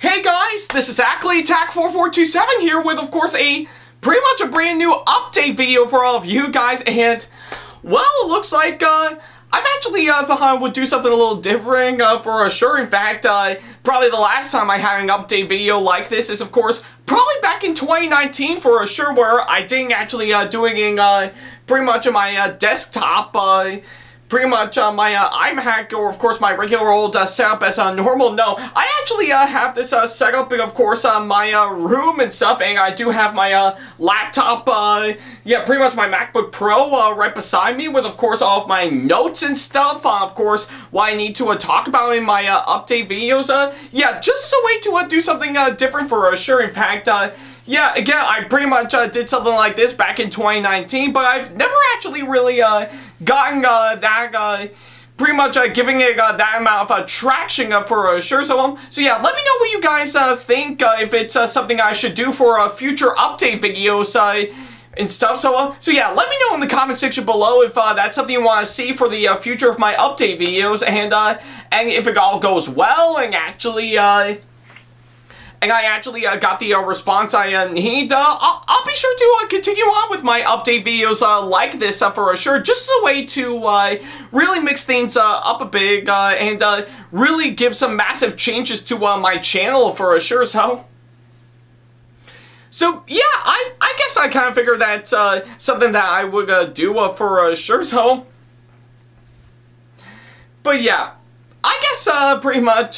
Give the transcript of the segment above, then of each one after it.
Hey guys, this is Ackley, SamAttack4427 here with, of course, pretty much a brand new update video for all of you guys, and, well, it looks like, I've actually thought I would do something a little different for sure. In fact, probably the last time I had an update video like this is, of course, probably back in 2019 for sure, where I didn't actually do it in pretty much on my desktop, pretty much on my iMac, or of course my regular old setup as normal. No, I actually have this setup in, of course, my room and stuff, and I do have my laptop, yeah, pretty much my MacBook Pro right beside me with, of course, all of my notes and stuff, of course, what I need to talk about in my update videos. Yeah, just as a way to do something different for sure. In fact, yeah, again, I pretty much did something like this back in 2019, but I've never actually really gotten that, pretty much giving it that amount of traction for sure. So yeah, let me know what you guys think, if it's something I should do for future update videos and stuff. So yeah, let me know in the comment section below if that's something you want to see for the future of my update videos, and if it all goes well and actually I actually got the response I need. I'll be sure to continue on with my update videos like this for sure, just as a way to really mix things up a bit and really give some massive changes to my channel for sure. So yeah, I guess I kind of figured that's something that I would do for sure. So, but yeah, I guess pretty much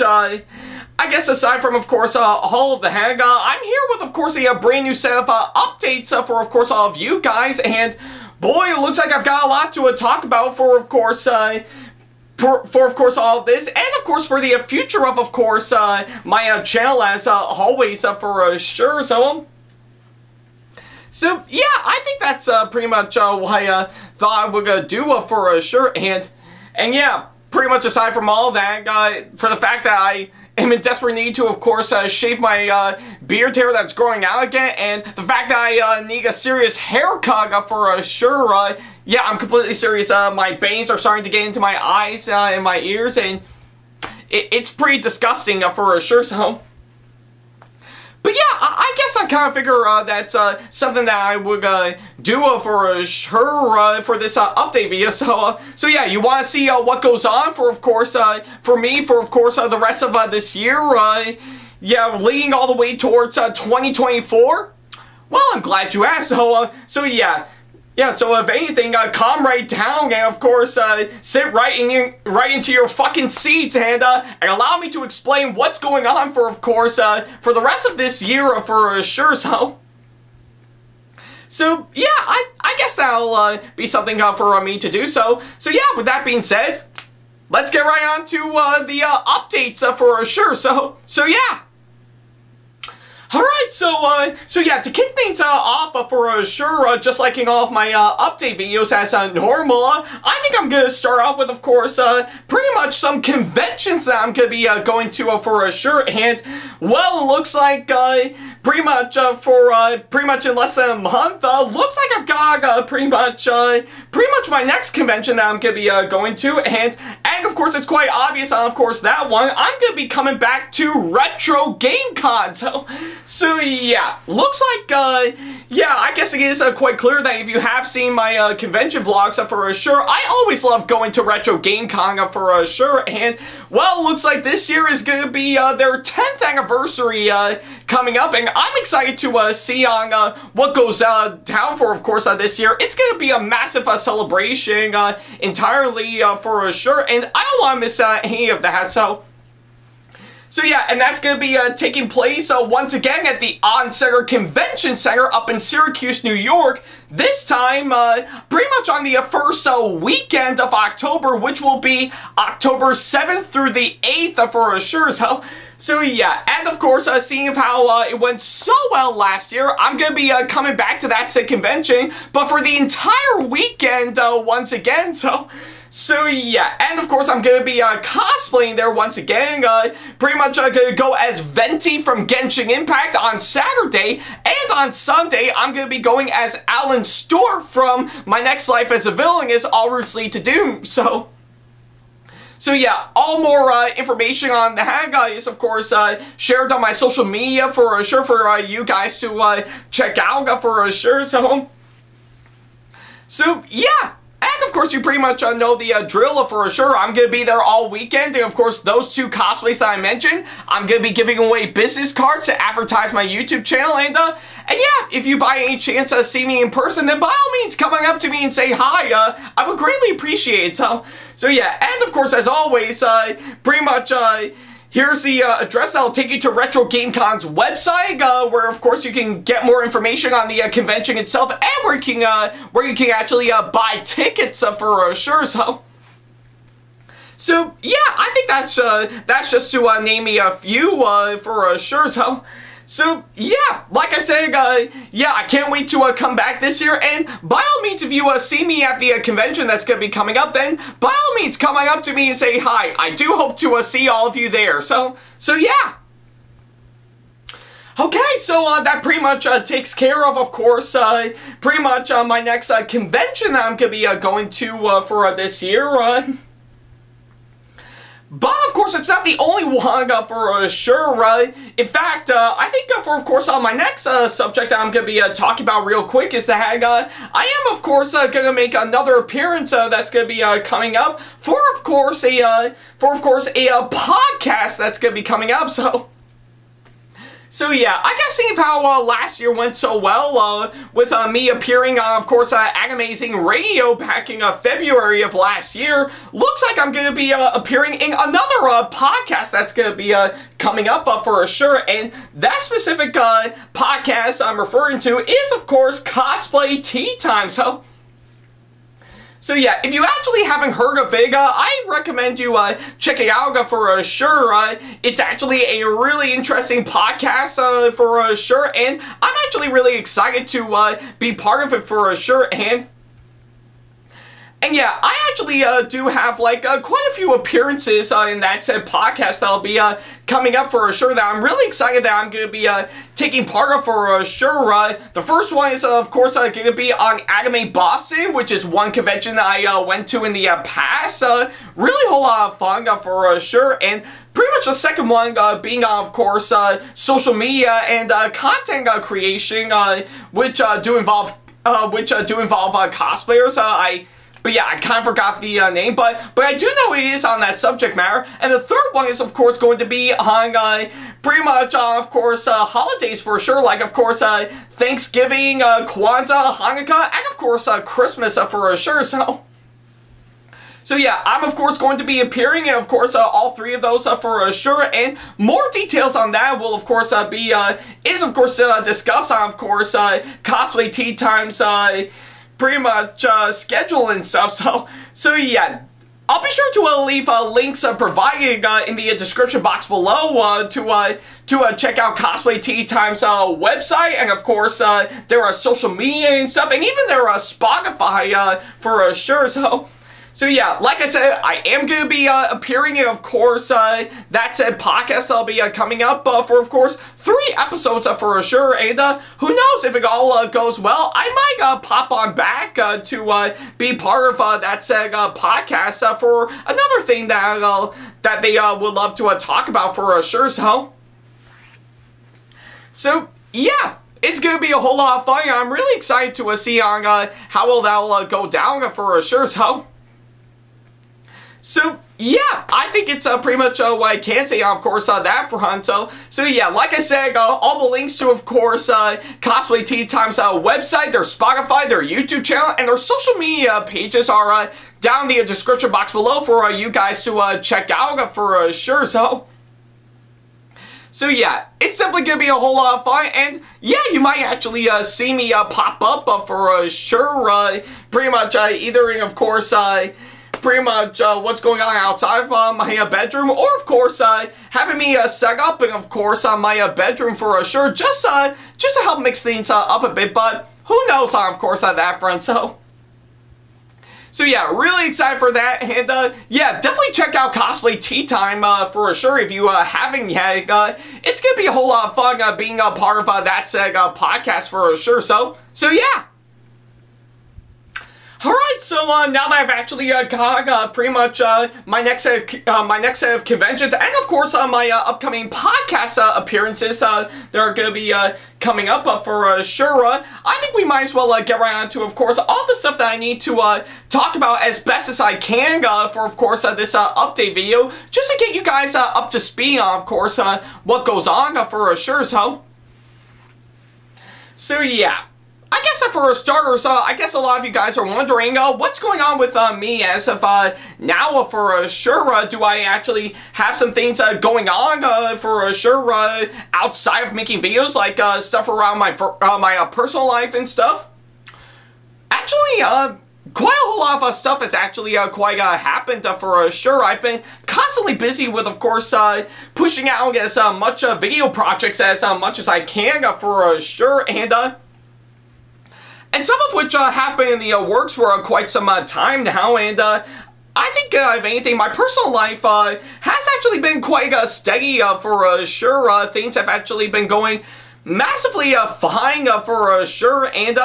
I guess aside from, of course, all of the heck, I'm here with, of course, a brand new set of updates for, of course, all of you guys, and boy, it looks like I've got a lot to talk about for, of course, of course, all of this, and, of course, for the future of course, my channel, as always, for sure. So yeah, I think that's pretty much what I thought I would do for sure, and yeah, pretty much aside from all that, for the fact that I am in desperate need to, of course, shave my beard hair that's growing out again, and the fact that I need a serious haircut for sure. Yeah, I'm completely serious. My bangs are starting to get into my eyes and my ears, and it's pretty disgusting for sure. So, but yeah, I guess I kind of figure that's something that I would do for sure for this update video. So yeah, you want to see what goes on for, of course, for me, for, of course, the rest of this year, yeah, leading all the way towards 2024? Well, I'm glad you asked. So yeah. Yeah, so if anything, calm right down and, of course, sit right into your fucking seats and allow me to explain what's going on for, of course, for the rest of this year for sure. So yeah, I guess that'll be something for me to do. So yeah, with that being said, let's get right on to the updates for sure. So yeah. Alright, so yeah, to kick things off for sure, just like in all of my update videos as normal, I think I'm going to start off with, of course, pretty much some conventions that I'm going to be going to for sure, and, well, it looks like pretty much pretty much in less than a month, looks like I've got pretty much my next convention that I'm going to be going to, and of course it's quite obvious on, of course, that one, I'm going to be coming back to RetroGameCon. So yeah, looks like, yeah, I guess it is quite clear that if you have seen my convention vlogs for sure, I always love going to RetroGameCon for sure, and, well, looks like this year is going to be their 10th anniversary coming up, and I'm excited to see on what goes down for, of course, this year. It's going to be a massive celebration entirely for sure, and I don't want to miss any of that. So yeah, and that's going to be taking place once again at the On-Center Convention Center up in Syracuse, New York. This time, pretty much on the first weekend of October, which will be October 7th through the 8th for sure. So yeah, and of course, seeing how it went so well last year, I'm going to be coming back to that convention, but for the entire weekend once again. So yeah, and of course I'm going to be cosplaying there once again, pretty much going to go as Venti from Genshin Impact on Saturday, and on Sunday I'm going to be going as Alan Storr from My Next Life as a Villain is All Routes Lead to Doom. So So yeah, all more information on that is of course shared on my social media for sure for you guys to check out for sure. So yeah. And of course, you pretty much know the drill for sure. I'm going to be there all weekend. And of course, those 2 cosplays that I mentioned, I'm going to be giving away business cards to advertise my YouTube channel. And yeah, if you by any chance see me in person, then by all means, coming up to me and say hi. I would greatly appreciate it. So yeah, and of course, as always, pretty much... here's the address that'll take you to RetroGameCon's website, where of course you can get more information on the convention itself, and where you can actually buy tickets for sure. So yeah, I think that's just to name me a few for sure. So yeah, like I said, yeah, I can't wait to come back this year, and by all means, if you see me at the convention that's going to be coming up, then by all means, coming up to me and say hi. I do hope to see all of you there. So yeah. Okay, so that pretty much takes care of course, pretty much my next convention that I'm going to be going to for this year. But, of course, it's not the only one for sure. In fact, I think for, of course, my next subject that I'm going to be talking about real quick is that I am, of course, going to make another appearance that's going to be coming up for, of course, a podcast that's going to be coming up. So yeah, I guess seeing how last year went so well with me appearing on, of course, Amazing Radio back in February of last year, looks like I'm going to be appearing in another podcast that's going to be coming up for sure, and that specific podcast I'm referring to is, of course, Cosplay Tea Time. So yeah, if you actually haven't heard of it, I recommend you checking out for sure. It's actually a really interesting podcast for sure, and I'm actually really excited to be part of it for sure. And yeah, I actually do have like quite a few appearances in that said podcast that'll be coming up for sure that I'm really excited that I'm going to be taking part of for sure. The first one is of course going to be on Anime Boston, which is one convention that I went to in the past. Really a whole lot of fun for sure. And pretty much the second one being of course social media and content creation, which do involve cosplayers. But yeah, I kind of forgot the name, but I do know it is on that subject matter. And the third one is, of course, going to be on pretty much, of course, holidays for sure. Like, of course, Thanksgiving, Kwanzaa, Hanukkah, and, of course, Christmas for sure. So yeah, I'm, of course, going to be appearing in, of course, all 3 of those for sure. And more details on that will, of course, discussed on, of course, Cosplay Tea Time's pretty much schedule and stuff. So yeah, I'll be sure to leave links provided in the description box below to check out Cosplay Tea Time's website, and of course their social media and stuff, and even their Spotify for sure. So yeah, like I said, I am going to be appearing in, of course, that said podcast that'll be coming up for, of course, 3 episodes for sure, and who knows, if it all goes well, I might pop on back to be part of that said podcast for another thing that they would love to talk about for sure. So yeah, it's going to be a whole lot of fun. I'm really excited to see on how well that'll go down for sure. So yeah, I think it's pretty much what I can say, of course, that front. So yeah, like I said, all the links to, of course, Cosplay Tea Time's website, their Spotify, their YouTube channel, and their social media pages are down in the description box below for you guys to check out for sure. So yeah, it's definitely going to be a whole lot of fun, and yeah, you might actually see me pop up for sure, pretty much either in, of course, pretty much what's going on outside of my bedroom, or of course having me set up, and of course on my bedroom for sure, just to help mix things up a bit. But who knows, of course, on that front. So yeah, really excited for that, and yeah, definitely check out Cosplay Tea Time for sure if you haven't yet. It's gonna be a whole lot of fun being a part of that podcast for sure. So yeah. Alright, so now that I've actually got pretty much my next set of conventions, and of course my upcoming podcast appearances that are going to be coming up for sure, I think we might as well get right on to, of course, all the stuff that I need to talk about as best as I can for, of course, this update video, just to get you guys up to speed on, of course, what goes on for sure. So yeah. I guess for starters, I guess a lot of you guys are wondering what's going on with me as of now for sure. Do I actually have some things going on for sure outside of making videos, like stuff around my personal life and stuff? Actually, quite a whole lot of stuff has actually quite happened for sure. I've been constantly busy with, of course, pushing out as much video projects as much as I can for sure, and some of which have been in the works for quite some time now, and I think, if anything, my personal life has actually been quite steady for sure. Things have actually been going massively fine for sure, and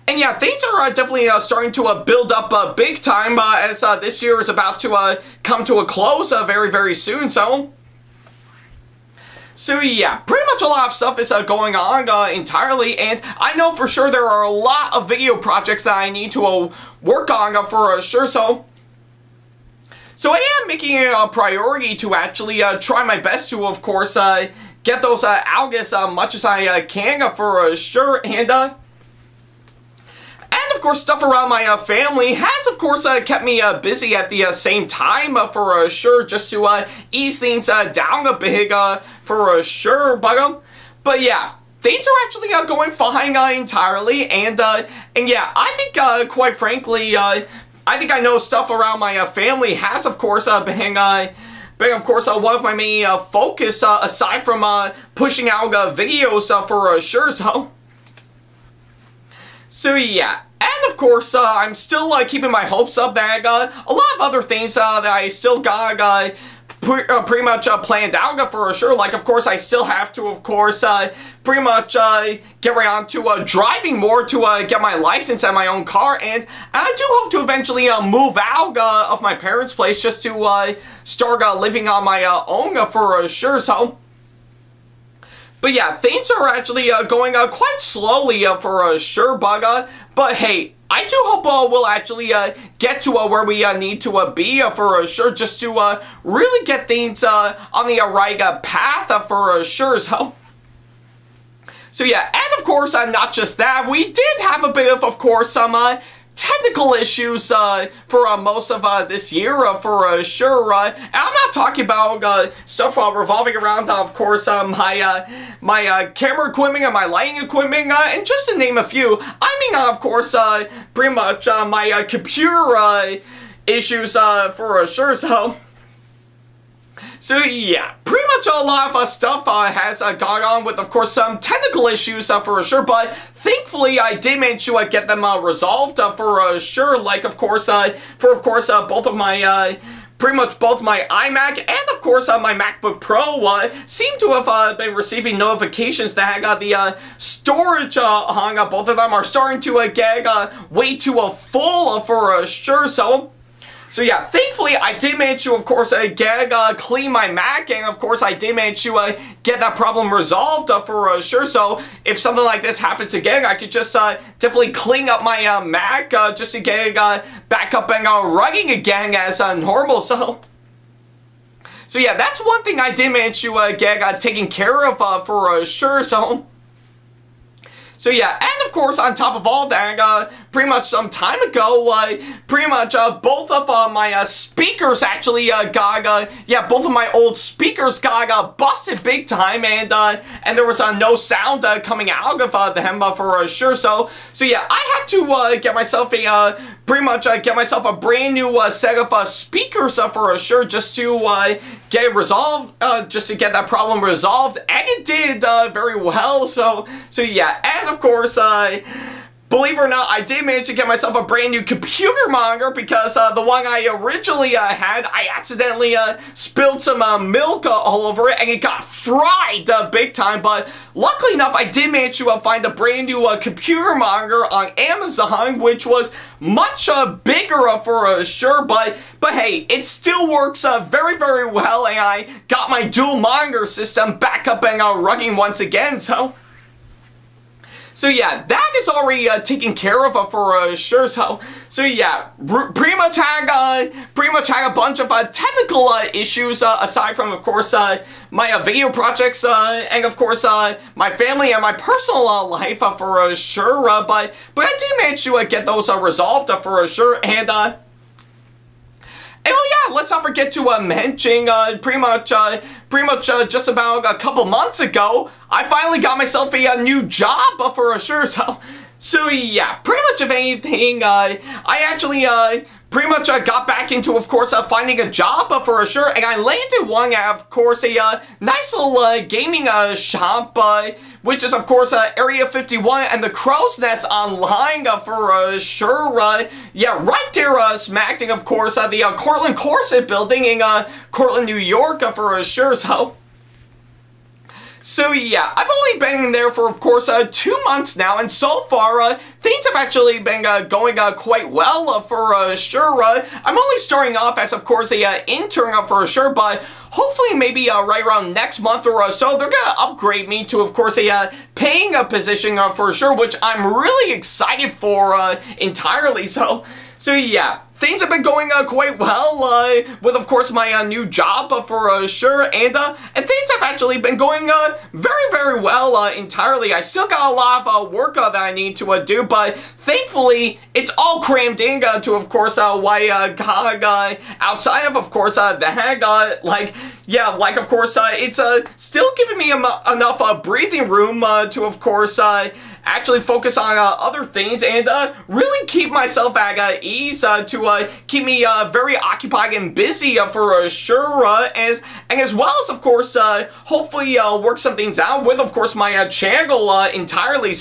yeah, things are definitely starting to build up big time as this year is about to come to a close very, very soon, So yeah, pretty much a lot of stuff is going on entirely, and I know for sure there are a lot of video projects that I need to work on for sure, so I am making it a priority to actually try my best to, of course, get those out as much as I can for sure, and of course, stuff around my family has, of course, kept me busy at the same time for sure, just to ease things down a bit for sure. But yeah, things are actually going fine entirely, and yeah, I think quite frankly, I think I know stuff around my family has, of course, been of course, one of my main focus aside from pushing out videos for sure. So yeah. And of course, I'm still keeping my hopes up that I got a lot of other things that I still got pretty much planned out for sure. Like, of course, I still have to, of course, pretty much get right on to driving more to get my license and my own car. And I do hope to eventually move out of my parents' place just to start living on my own for sure. But yeah, things are actually going quite slowly for sure, but hey, I do hope we'll actually get to where we need to be for sure, just to really get things on the right path for sure. So yeah, and of course, not just that, we did have a bit of course, some technical issues for most of this year for sure, and I'm not talking about stuff revolving around, of course, my camera equipment and my lighting equipment, and just to name a few. I mean, of course, pretty much my computer issues for sure. So yeah, pretty much a lot of stuff has gone on with, of course, some technical issues for sure, but thankfully I did manage to get them resolved for sure, like, of course, both of my, pretty much both my iMac and, of course, my MacBook Pro seem to have been receiving notifications that I got the storage hung up. Both of them are starting to get way too full for sure, So yeah, thankfully I did manage to, of course, clean my Mac, and of course I did manage to get that problem resolved for sure. So if something like this happens again, I could just definitely clean up my Mac just to get it back up and running again as normal. So yeah, that's one thing I did manage to get taken care of for sure. So yeah, and of course, on top of all that, pretty much some time ago, pretty much both of my speakers actually both of my old speakers got busted big time, and there was no sound coming out of them for sure. So yeah, I had to get myself a get a brand new set of speakers for sure, just to get it resolved, just to get that problem resolved, and it did very well. So yeah, and of course, believe it or not, I did manage to get myself a brand new computer monitor because the one I originally had, I accidentally spilled some milk all over it and it got fried big time. But luckily enough, I did manage to find a brand new computer monitor on Amazon, which was much bigger for sure. But hey, it still works very, very well, and I got my dual monitor system back up and running once again. So yeah, that is already taken care of for sure. So yeah, pretty much had a bunch of technical issues aside from, of course, my video projects and of course my family and my personal life for sure. But I did manage to get those resolved for sure. And oh yeah, let's not forget to mention, pretty much just about a couple months ago, I finally got myself a new job for sure. So yeah, pretty much of anything, I actually pretty much got back into, of course, finding a job for sure, and I landed one at, of course, a nice little gaming shop, which is, of course, Area 51 and the Crow's Nest Online for sure. Yeah, right there, smack, of course, the Cortland Corset building in Cortland, New York for sure. So yeah, I've only been in there for, of course, 2 months now, and so far, things have actually been going quite well for sure. I'm only starting off as, of course, a intern for sure, but hopefully maybe right around next month or so, they're gonna upgrade me to, of course, a paying position for sure, which I'm really excited for entirely. So yeah. Things have been going quite well with, of course, my new job for sure, and things have actually been going very, very well entirely. I still got a lot of work that I need to do, but thankfully, it's all crammed in to, of course, why God, outside of course, the hag, of course, it's still giving me enough breathing room to, of course, actually focus on other things and really keep myself at ease to keep me very occupied and busy for sure, and as well as, of course, hopefully work some things out with, of course, my channel entirely.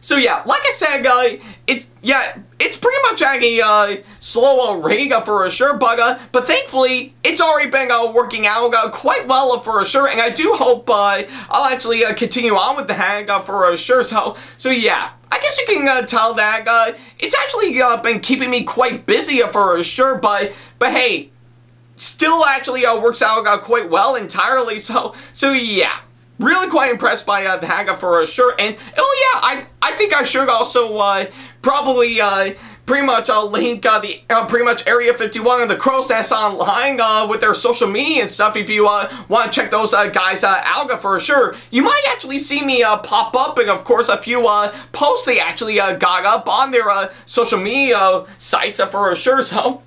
So yeah, like I said, it's pretty much at a slow rate for sure, but thankfully it's already been working out quite well for sure, and I do hope I'll actually continue on with the hang for sure. So yeah, I guess you can tell that it's actually been keeping me quite busy for sure, but hey, still actually works out quite well entirely. So yeah. Really quite impressed by the hang for sure, and oh yeah, I think I should also probably pretty much link the pretty much Area 51 and the Crow's Nest Online with their social media and stuff if you want to check those guys out for sure. You might actually see me pop up, and of course a few posts they actually got up on their social media sites for sure. So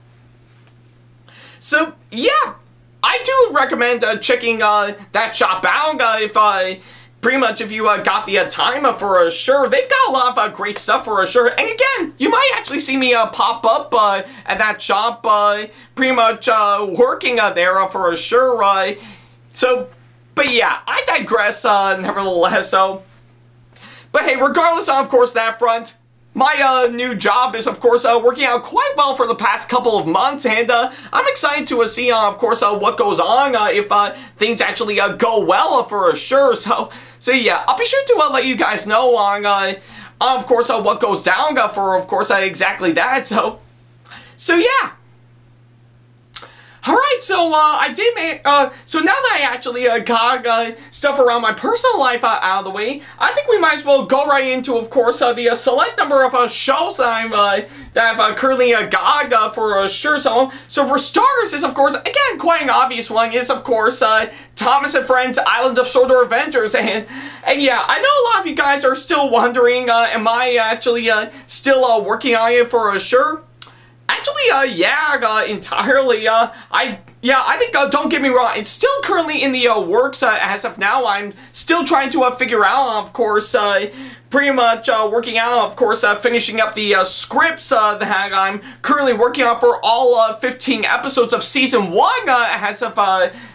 yeah. I do recommend checking that shop out pretty much if you got the time for sure. They've got a lot of great stuff for sure. And again, you might actually see me pop up at that shop pretty much working there for sure. But yeah, I digress nevertheless. But hey, regardless of course that front, my new job is, of course, working out quite well for the past couple of months, and I'm excited to see, of course, what goes on if things actually go well for sure. So yeah, I'll be sure to let you guys know on of course, what goes down for, of course, exactly that. So yeah. Alright, so I did make, so now that I actually got stuff around my personal life out of the way, I think we might as well go right into, of course, the select number of shows that I've currently got for sure. So for starters is, of course, again, quite an obvious one, is, of course, Thomas and Friends Island of Sodor Adventures, and yeah, I know a lot of you guys are still wondering, am I actually still working on it for sure? Actually, yeah, entirely. I think, don't get me wrong, it's still currently in the works as of now. I'm still trying to figure out, of course, pretty much working out, of course, finishing up the scripts that I'm currently working on for all 15 episodes of Season 1 as of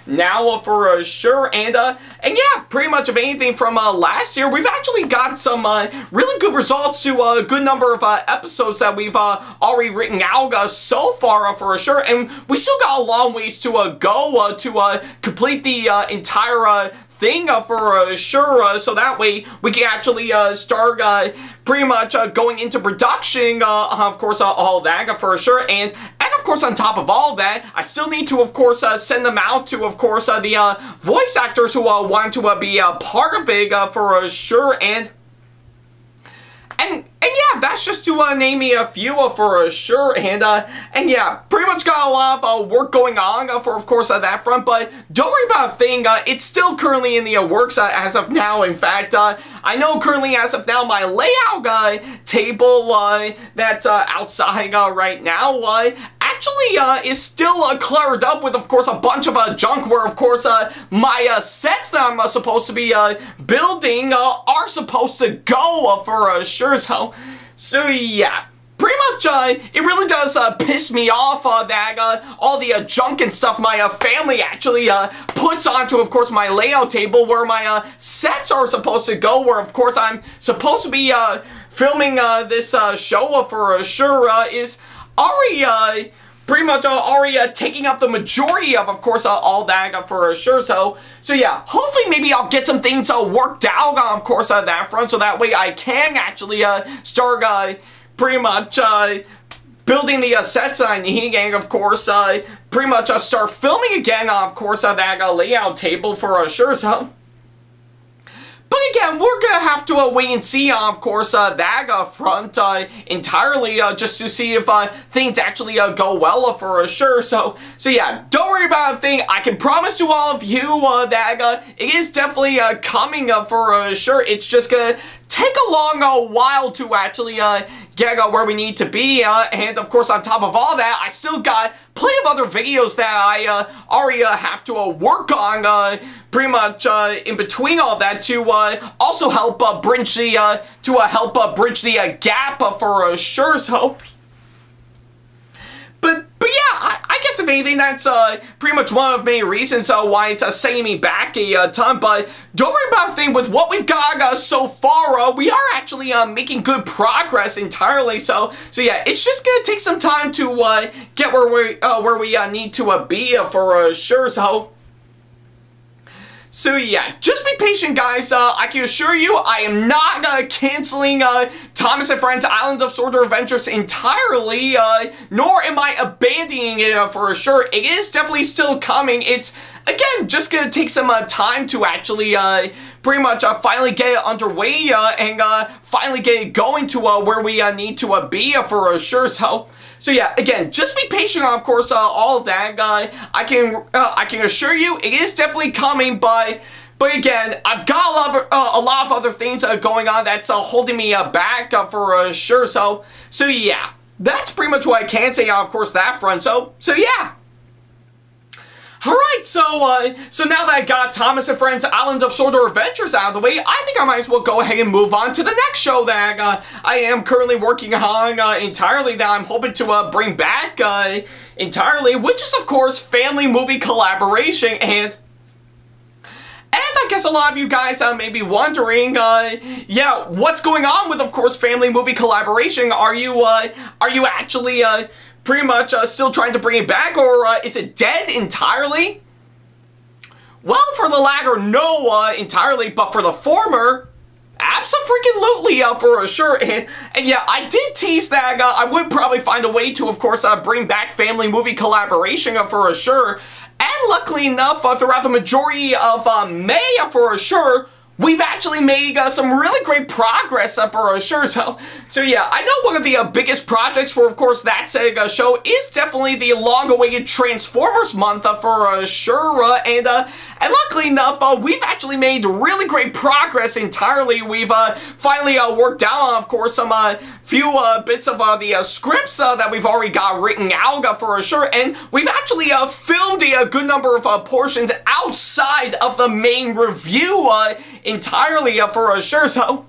now for sure. And yeah, pretty much of anything from last year, we've actually got some really good results to a good number of episodes that we've already written out so far for sure. And we still got a long ways to go to complete the entire thing for sure, so that way we can actually start pretty much going into production, of course, all that for sure. And of course, on top of all that, I still need to, of course, send them out to, of course, the voice actors who want to be a part of it for sure. And yeah, that's just to name me a few for sure. And yeah, pretty much got a lot of work going on for, of course, that front. But don't worry about a thing. It's still currently in the works as of now. In fact, I know currently as of now, my layout table that's outside right now actually is still cluttered up with, of course, a bunch of junk where, of course, my sets that I'm supposed to be building are supposed to go for sure. So yeah, pretty much it really does piss me off that all the junk and stuff my family actually puts onto, of course, my layout table where my sets are supposed to go, where, of course, I'm supposed to be filming this show for sure is already pretty much already taking up the majority of course, all that for sure. So yeah, hopefully maybe I'll get some things worked out on, of course, that front, so that way I can actually start pretty much building the sets I need, and of course, pretty much start filming again on, of course, that layout table for sure. So. But again, we're gonna have to wait and see on, of course, that front entirely, just to see if things actually go well for sure. So yeah, don't worry about a thing. I can promise to all of you that it is definitely coming for sure. It's just gonna take a long while to actually get where we need to be, and of course, on top of all that, I still got plenty of other videos that I already have to work on pretty much in between all of that to also help bridge the gap for sure. So. But yeah, I guess if anything, that's pretty much one of the main reasons why it's setting me back a ton. But don't worry about a thing. With what we've got so far, we are actually making good progress entirely. So yeah, it's just gonna take some time to get where we need to be for sure. So yeah, just be patient, guys. I can assure you, I am not canceling Thomas and Friends Island of Sodor Adventures entirely, nor am I abandoning it for sure. It is definitely still coming. It's, again, just gonna take some time to actually pretty much finally get it underway and finally get it going to where we need to be for sure. So yeah, again, just be patient on, of course, all of that. I can assure you, it is definitely coming. But again, I've got a lot of other things going on that's holding me back for sure. So yeah, that's pretty much what I can say on, of course, that front. So yeah. Alright, so now that I got Thomas and Friends Island of Sodor Adventures out of the way, I think I might as well go ahead and move on to the next show that I am currently working on entirely, that I'm hoping to bring back entirely, which is, of course, Family Movie Collaboration. And I guess a lot of you guys may be wondering, yeah, what's going on with, of course, Family Movie Collaboration? Are you actually pretty much still trying to bring it back, or is it dead entirely? Well, for the latter, no, entirely, but for the former, abso-freaking-lutely, for sure. And yeah, I did tease that I would probably find a way to, of course, bring back Family Movie Collaboration for sure. And luckily enough, throughout the majority of May, for sure, we've actually made some really great progress for sure. So yeah, I know one of the biggest projects for, of course, that show is definitely the long-awaited Transformers month for sure. And luckily enough, we've actually made really great progress entirely. We've finally worked out on, of course, some few bits of the scripts that we've already got written out for sure. And we've actually filmed a good number of portions outside of the main review entirely for sure.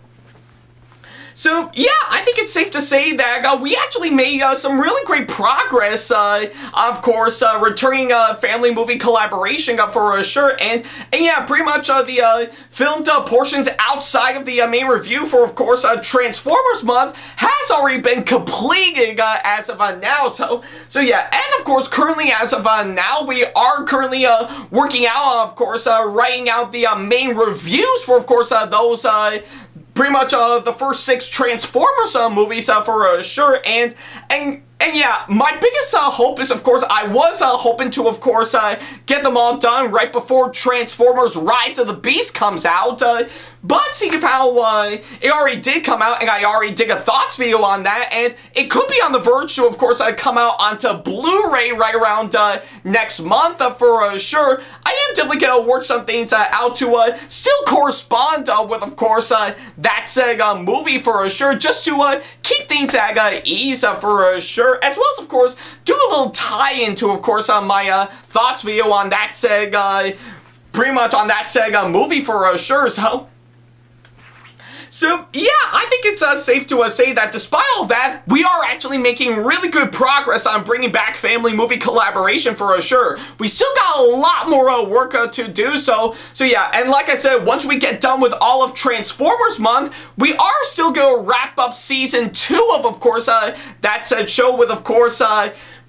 So, yeah, I think it's safe to say that we actually made some really great progress, of course, returning a family movie collaboration for sure, and yeah, pretty much the filmed portions outside of the main review for, of course, Transformers Month has already been completed as of now, so yeah, and of course, currently as of now, we are currently working out, of course, writing out the main reviews for, of course, those pretty much the first 6 Transformers movies for sure, and yeah, my biggest hope is, of course, I was hoping to, of course, get them all done right before Transformers Rise of the Beast comes out, but seeing of how it already did come out, and I already did a thoughts video on that, and it could be on the verge to, of course, come out onto Blu-ray right around next month for sure. I am definitely going to work some things out to still correspond with, of course, that said movie for sure, just to keep things at ease for sure, as well as, of course, do a little tie-in to, of course, my thoughts video on that said, pretty much on that said movie for sure, So, yeah, I think it's safe to say that despite all that, we are actually making really good progress on bringing back family movie collaboration for sure. We still got a lot more work to do, so yeah, and like I said, once we get done with all of Transformers Month, we are still going to wrap up Season 2 of course, that said show with, of course,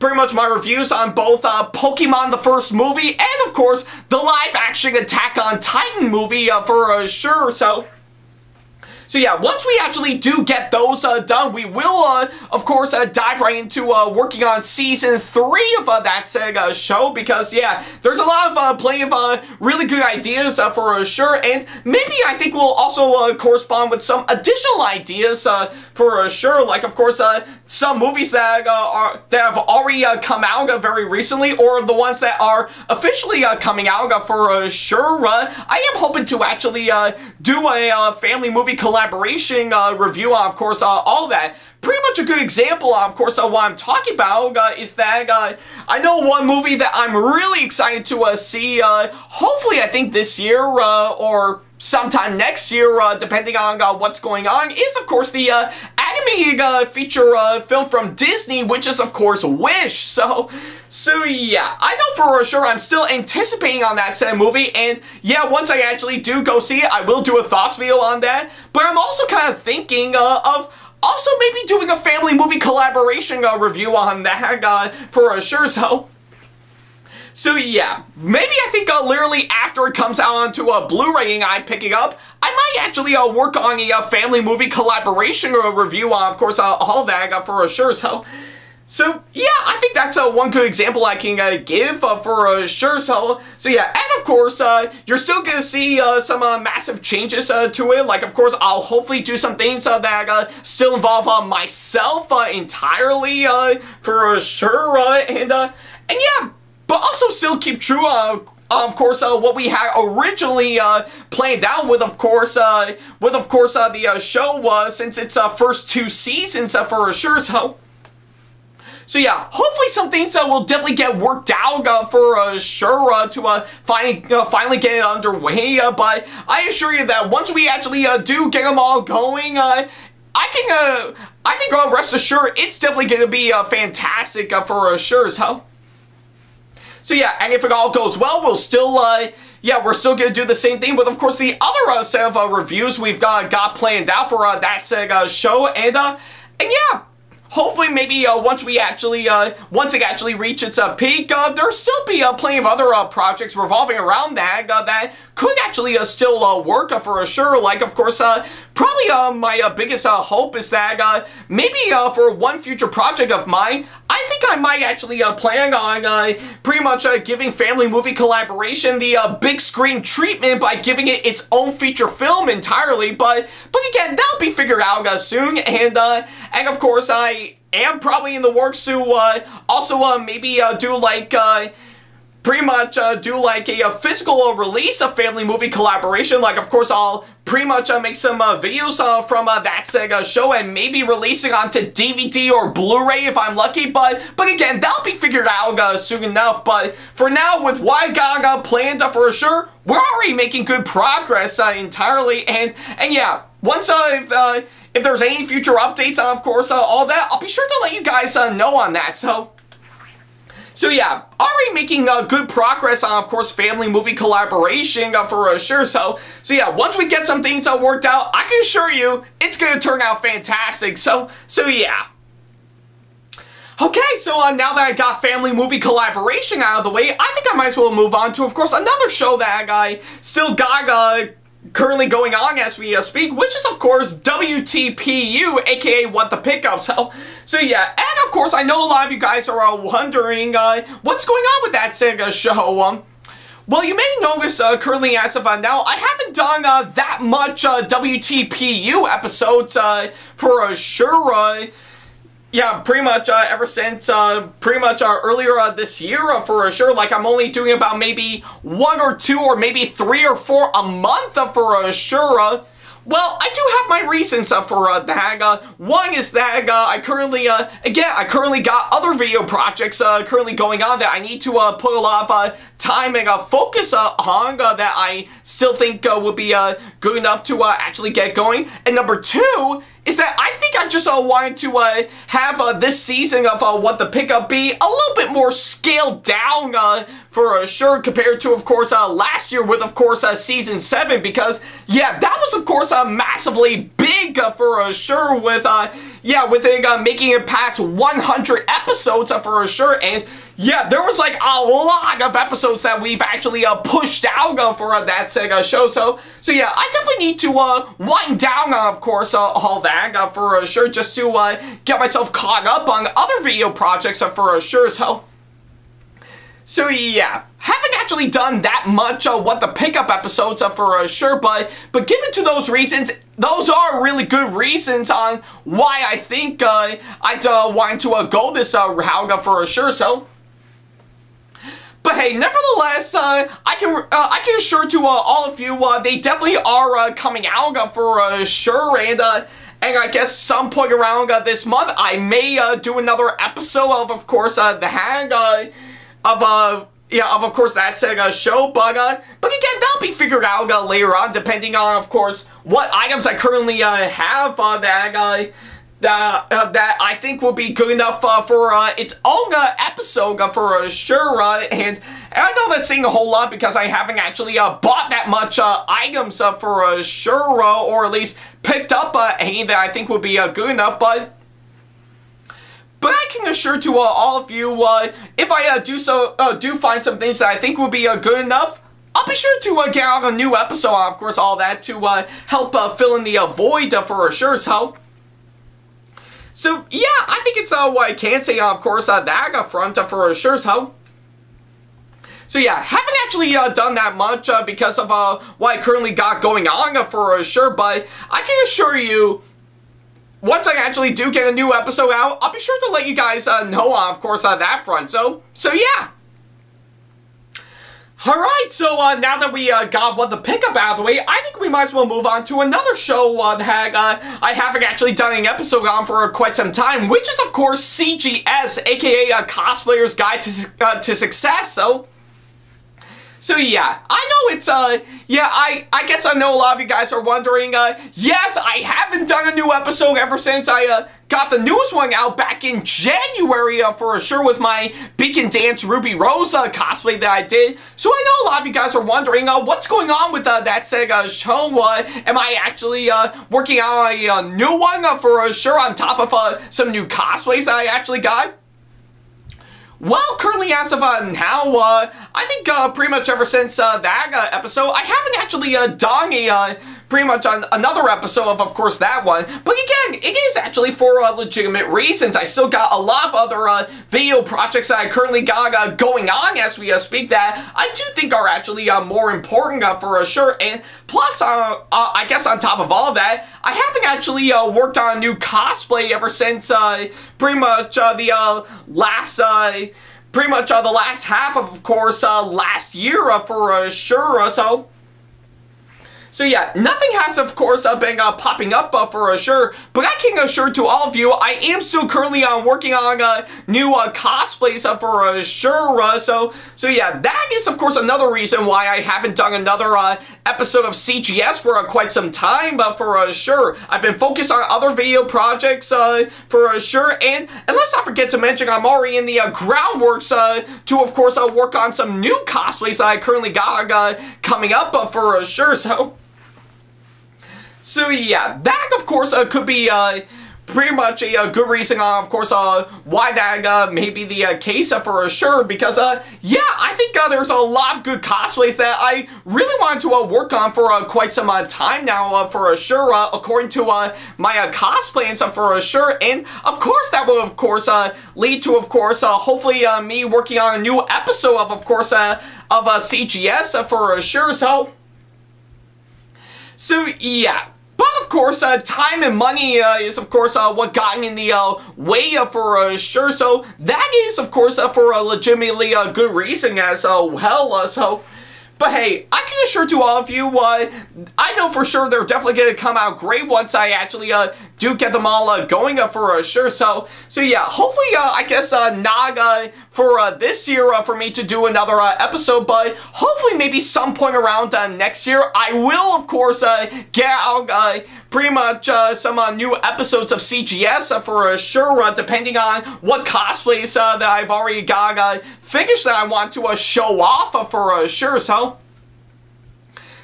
pretty much my reviews on both Pokemon the first movie and, of course, the live-action Attack on Titan movie for sure, So yeah, once we actually do get those done, we will, of course, dive right into working on Season 3 of that said show, because, yeah, there's a lot of, plenty of really good ideas for sure, and maybe I think we'll also correspond with some additional ideas for sure, like, of course, some movies that have already come out very recently, or the ones that are officially coming out for sure. I am hoping to actually do a family movie collaboration review on, of course, all that. Pretty much a good example, of course, what I'm talking about is that I know one movie that I'm really excited to see, hopefully, I think this year, or sometime next year, depending on what's going on, is, of course, the animated feature film from Disney, which is, of course, Wish. So yeah, I know for sure I'm still anticipating on that said movie, and yeah, once I actually do go see it, I will do a thoughts video on that, but I'm also kind of thinking of also maybe doing a family movie collaboration review on that for sure, So yeah, maybe I think literally after it comes out onto a Blu-ray and I pick it up, I might actually work on a family movie collaboration review on, of course, all that for sure, So yeah, I think that's one good example I can give for sure. So yeah, and of course, you're still gonna see some massive changes to it. Like, of course, I'll hopefully do some things that still involve myself entirely for sure. And yeah, but also still keep true of course, what we had originally planned out with, of course, the show since its first 2 seasons for sure. So yeah, hopefully some things will definitely get worked out for sure to finally get it underway. But I assure you that once we actually do get them all going, I think rest assured it's definitely going to be fantastic for sure. So yeah, and if it all goes well, we'll still yeah, we're still going to do the same thing with, of course, the other set of reviews we've got planned out for that said show, and yeah. Hopefully, maybe once it actually reaches its peak, there'll still be plenty of other projects revolving around that that could actually still work for sure. Like, of course, probably my biggest hope is that maybe for one future project of mine, I think I might actually plan on pretty much giving family movie collaboration the big screen treatment by giving it its own feature film entirely. But again, that'll be figured out soon, and of course I am probably in the works to also maybe do like pretty much do like a physical release of family movie collaboration. Like, of course, I'll pretty much make some videos from that said show and maybe releasing onto DVD or Blu-ray if I'm lucky. But again, that'll be figured out soon enough. But for now, with what I got planned for sure, we're already making good progress entirely. And yeah, once if there's any future updates on, of course, all that, I'll be sure to let you guys know on that. So yeah, already making good progress on, of course, family movie collaboration for sure. So yeah, once we get some things worked out, I can assure you it's gonna turn out fantastic. So yeah. Okay, so now that I got family movie collaboration out of the way, I think I might as well move on to, of course, another show that I still got currently going on as we speak, which is, of course, WTPU, aka What the Pickup. So yeah, and of course, I know a lot of you guys are wondering what's going on with that Sega show. Well, you may notice currently as of now, I haven't done that much WTPU episodes for sure. Yeah, pretty much ever since pretty much earlier this year for sure. Like, I'm only doing about maybe 1 or 2 or maybe 3 or 4 a month for sure. Well, I do have my reasons for that. One is that I currently, again, I currently got other video projects currently going on that I need to put a lot of time and focus on that I still think would be good enough to actually get going. And number 2 is that I think I just wanted to have this season of What the Pickup be a little bit more scaled down for sure compared to, of course, last year with, of course, Season 7, because, yeah, that was, of course, massively big for sure with, yeah, with it making it past 100 episodes for sure, and yeah, there was like a lot of episodes that we've actually pushed out for that Sega show. So yeah, I definitely need to wind down, of course, all that for sure, just to get myself caught up on other video projects for sure. So yeah, haven't actually done that much What the Pickup episodes for sure, but given to those reasons, those are really good reasons on why I think I'd want to go this route for sure. But hey, nevertheless, I can assure to all of you, they definitely are coming out for sure, and I guess some point around this month, I may do another episode of course, the hang of course, that Sega show, but again, that'll be figured out later on, depending on, of course, what items I currently have that I think will be good enough for its own episode for sure, and I know that's saying a whole lot because I haven't actually bought that much items for sure, or at least picked up any that I think would be good enough, but I can assure to all of you, if I do find some things that I think will be good enough, I'll be sure to get out a new episode, of course, all that to help fill in the void for sure. So yeah, I think it's what I can say, of course, that front for sure. So yeah, haven't actually done that much because of what I currently got going on for sure, but I can assure you, once I actually do get a new episode out, I'll be sure to let you guys know, of course, that front. So yeah. Alright, so now that we got What the Pickup out of the way, I think we might as well move on to another show that I haven't actually done an episode on for quite some time, which is, of course, CGS, aka Cosplayer's Guide to Success. So yeah, I know it's, yeah, I guess I know a lot of you guys are wondering, yes, I haven't done a new episode ever since I got the newest one out back in January for sure with my Beacon Dance Ruby Rose cosplay that I did. So I know a lot of you guys are wondering, what's going on with that Sega show? Am I actually working on a new one for sure on top of some new cosplays that I actually got? Well, currently as of now, I think pretty much ever since that episode, I haven't actually done a pretty much on another episode of course, that one. But again, it is actually for legitimate reasons. I still got a lot of other video projects that I currently got going on as we speak that I do think are actually more important for sure. And plus, I guess on top of all of that, I haven't actually worked on a new cosplay ever since pretty much the last half of course, last year for sure. So yeah, nothing has, of course, been popping up for sure, but I can assure to all of you, I am still currently working on new cosplays for sure. So yeah, that is, of course, another reason why I haven't done another episode of CGS for quite some time for sure. I've been focused on other video projects for sure, and let's not forget to mention I'm already in the groundworks to, of course, work on some new cosplays that I currently got coming up for sure. So yeah, that of course could be pretty much a good reason, of course, why that may be the case for sure, because yeah, I think there's a lot of good cosplays that I really wanted to work on for quite some time now for sure, according to my cosplay and stuff for sure, and of course that will of course lead to, of course, hopefully me working on a new episode of course of CGS for sure. So yeah. But of course, time and money is of course what got in the way for sure. So that is of course for a legitimately good reason as well. But hey, I can assure to all of you, I know for sure they're definitely going to come out great once I actually do get them all going for sure. So yeah, hopefully I guess not for this year for me to do another episode, but hopefully maybe some point around next year I will of course get out pretty much some new episodes of CGS for sure, depending on what cosplays that I've already got finished that I want to show off for sure.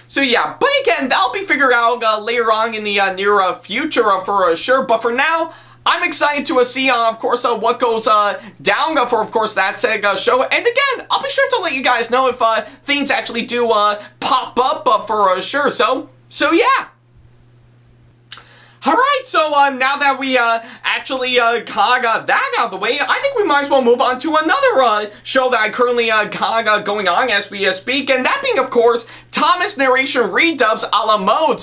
So yeah, but again, that'll be figured out later on in the near future for sure. But for now, I'm excited to see, of course, what goes down for, of course, that said show. And again, I'll be sure to let you guys know if things actually do pop up for sure. So yeah. Alright, so now that we actually got that out of the way, I think we might as well move on to another show that I currently got going on as we speak, and that being, of course, Thomas Narration Redubs a la mode.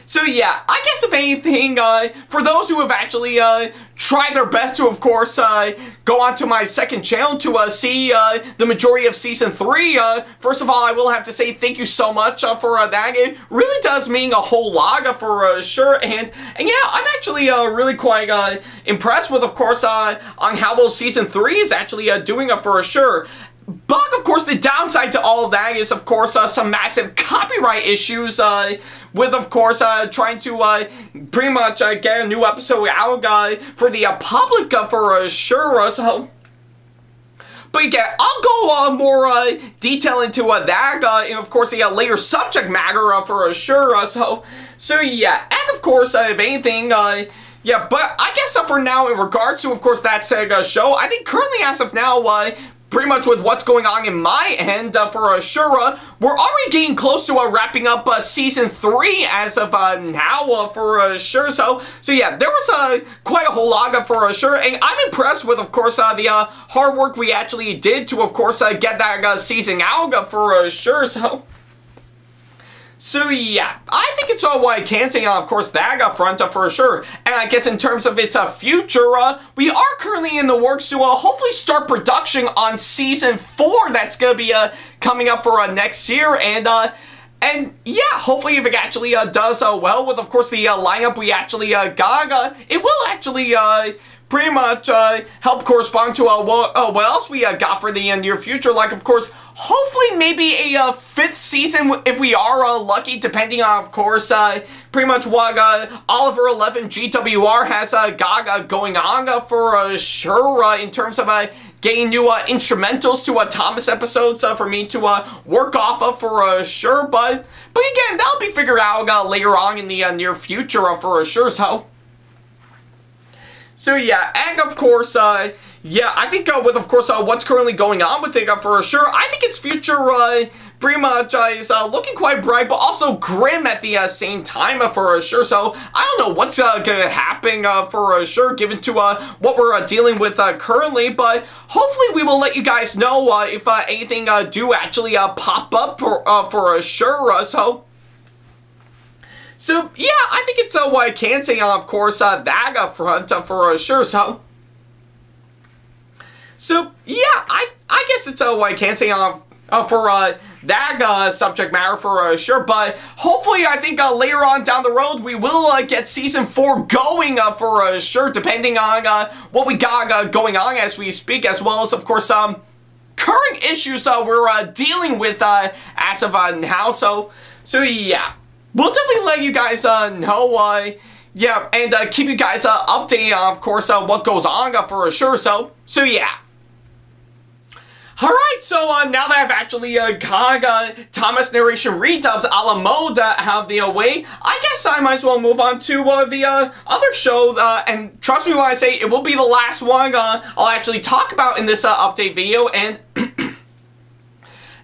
So yeah, I guess if anything, for those who have actually tried their best to, of course, go onto my second channel to see the majority of Season 3, first of all, I will have to say thank you so much for that. It really does mean a whole lot for sure, and yeah, I'm actually really quite impressed with, of course, on how well Season 3 is actually doing for sure. But, of course, the downside to all of that is, of course, some massive copyright issues with, of course, trying to pretty much get a new episode out for the public for sure. But again, I'll go more detail into that, and of course, the later subject matter for sure. So yeah, and of course, if anything, yeah, but I guess for now, in regards to, of course, that said show, I think currently, as of now, pretty much with what's going on in my end for sure, we're already getting close to wrapping up Season 3 as of now for sure. So yeah, there was quite a whole lot for sure, and I'm impressed with, of course, the hard work we actually did to, of course, get that season out for sure. So yeah, I think it's all what I can say on, of course, that front for sure. And I guess in terms of its future, we are currently in the works to hopefully start production on Season 4 that's going to be coming up for next year. And yeah, hopefully if it actually does well with, of course, the lineup we actually got, it will actually pretty much help correspond to what else we got for the near future. Like, of course, hopefully maybe a 5th season if we are lucky, depending on, of course, pretty much what Oliver 11 GWR has got going on for sure in terms of getting new instrumentals to Thomas episodes for me to work off of for sure. But again, that'll be figured out later on in the near future for sure. So yeah, and of course, yeah, I think with, of course, what's currently going on with it for sure, I think its future pretty much is looking quite bright, but also grim at the same time for sure. So I don't know what's going to happen for sure, given to what we're dealing with currently, but hopefully we will let you guys know if anything do actually pop up for sure. So yeah, I think it's what I can say on, of course, that front for sure. So yeah, I guess it's what I can say on for that subject matter for sure. But hopefully, I think later on down the road, we will get Season 4 going for sure, depending on what we got going on as we speak, as well as, of course, current issues we're dealing with as of now. So yeah, we'll definitely let you guys know, yeah, and keep you guys updated on, of course, what goes on for sure. So yeah. Alright, so now that I've actually got Thomas Narration Redubs a la mode out of the way, I guess I might as well move on to the other show, and trust me when I say it will be the last one I'll actually talk about in this update video, and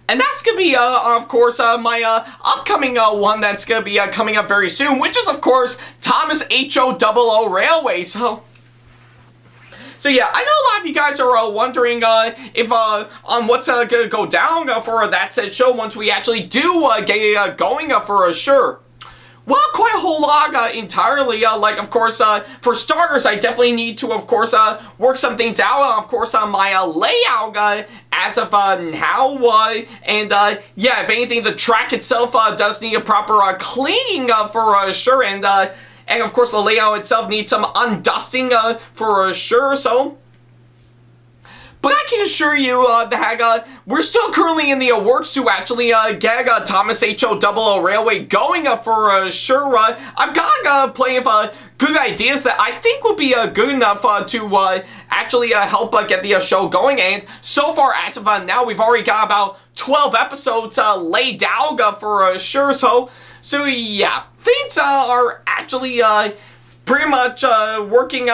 and that's going to be, of course, my upcoming one that's going to be coming up very soon, which is, of course, Thomas HO00 Railway. So yeah, I know a lot of you guys are wondering if on what's going to go down for that said show once we actually do get going for sure. Well, quite a whole lot entirely. Like, of course, for starters, I definitely need to, of course, work some things out, of course, on my layout as of now. And yeah, if anything, the track itself does need a proper cleaning for sure. And of course, the layout itself needs some undusting for sure, so. But I can assure you that we're still currently in the works to actually get Thomas HO00 Railway going for sure. I've got plenty of good ideas that I think will be good enough to actually help get the show going. And so far, as of now, we've already got about 12 episodes laid out for sure, So yeah, things are actually pretty much working,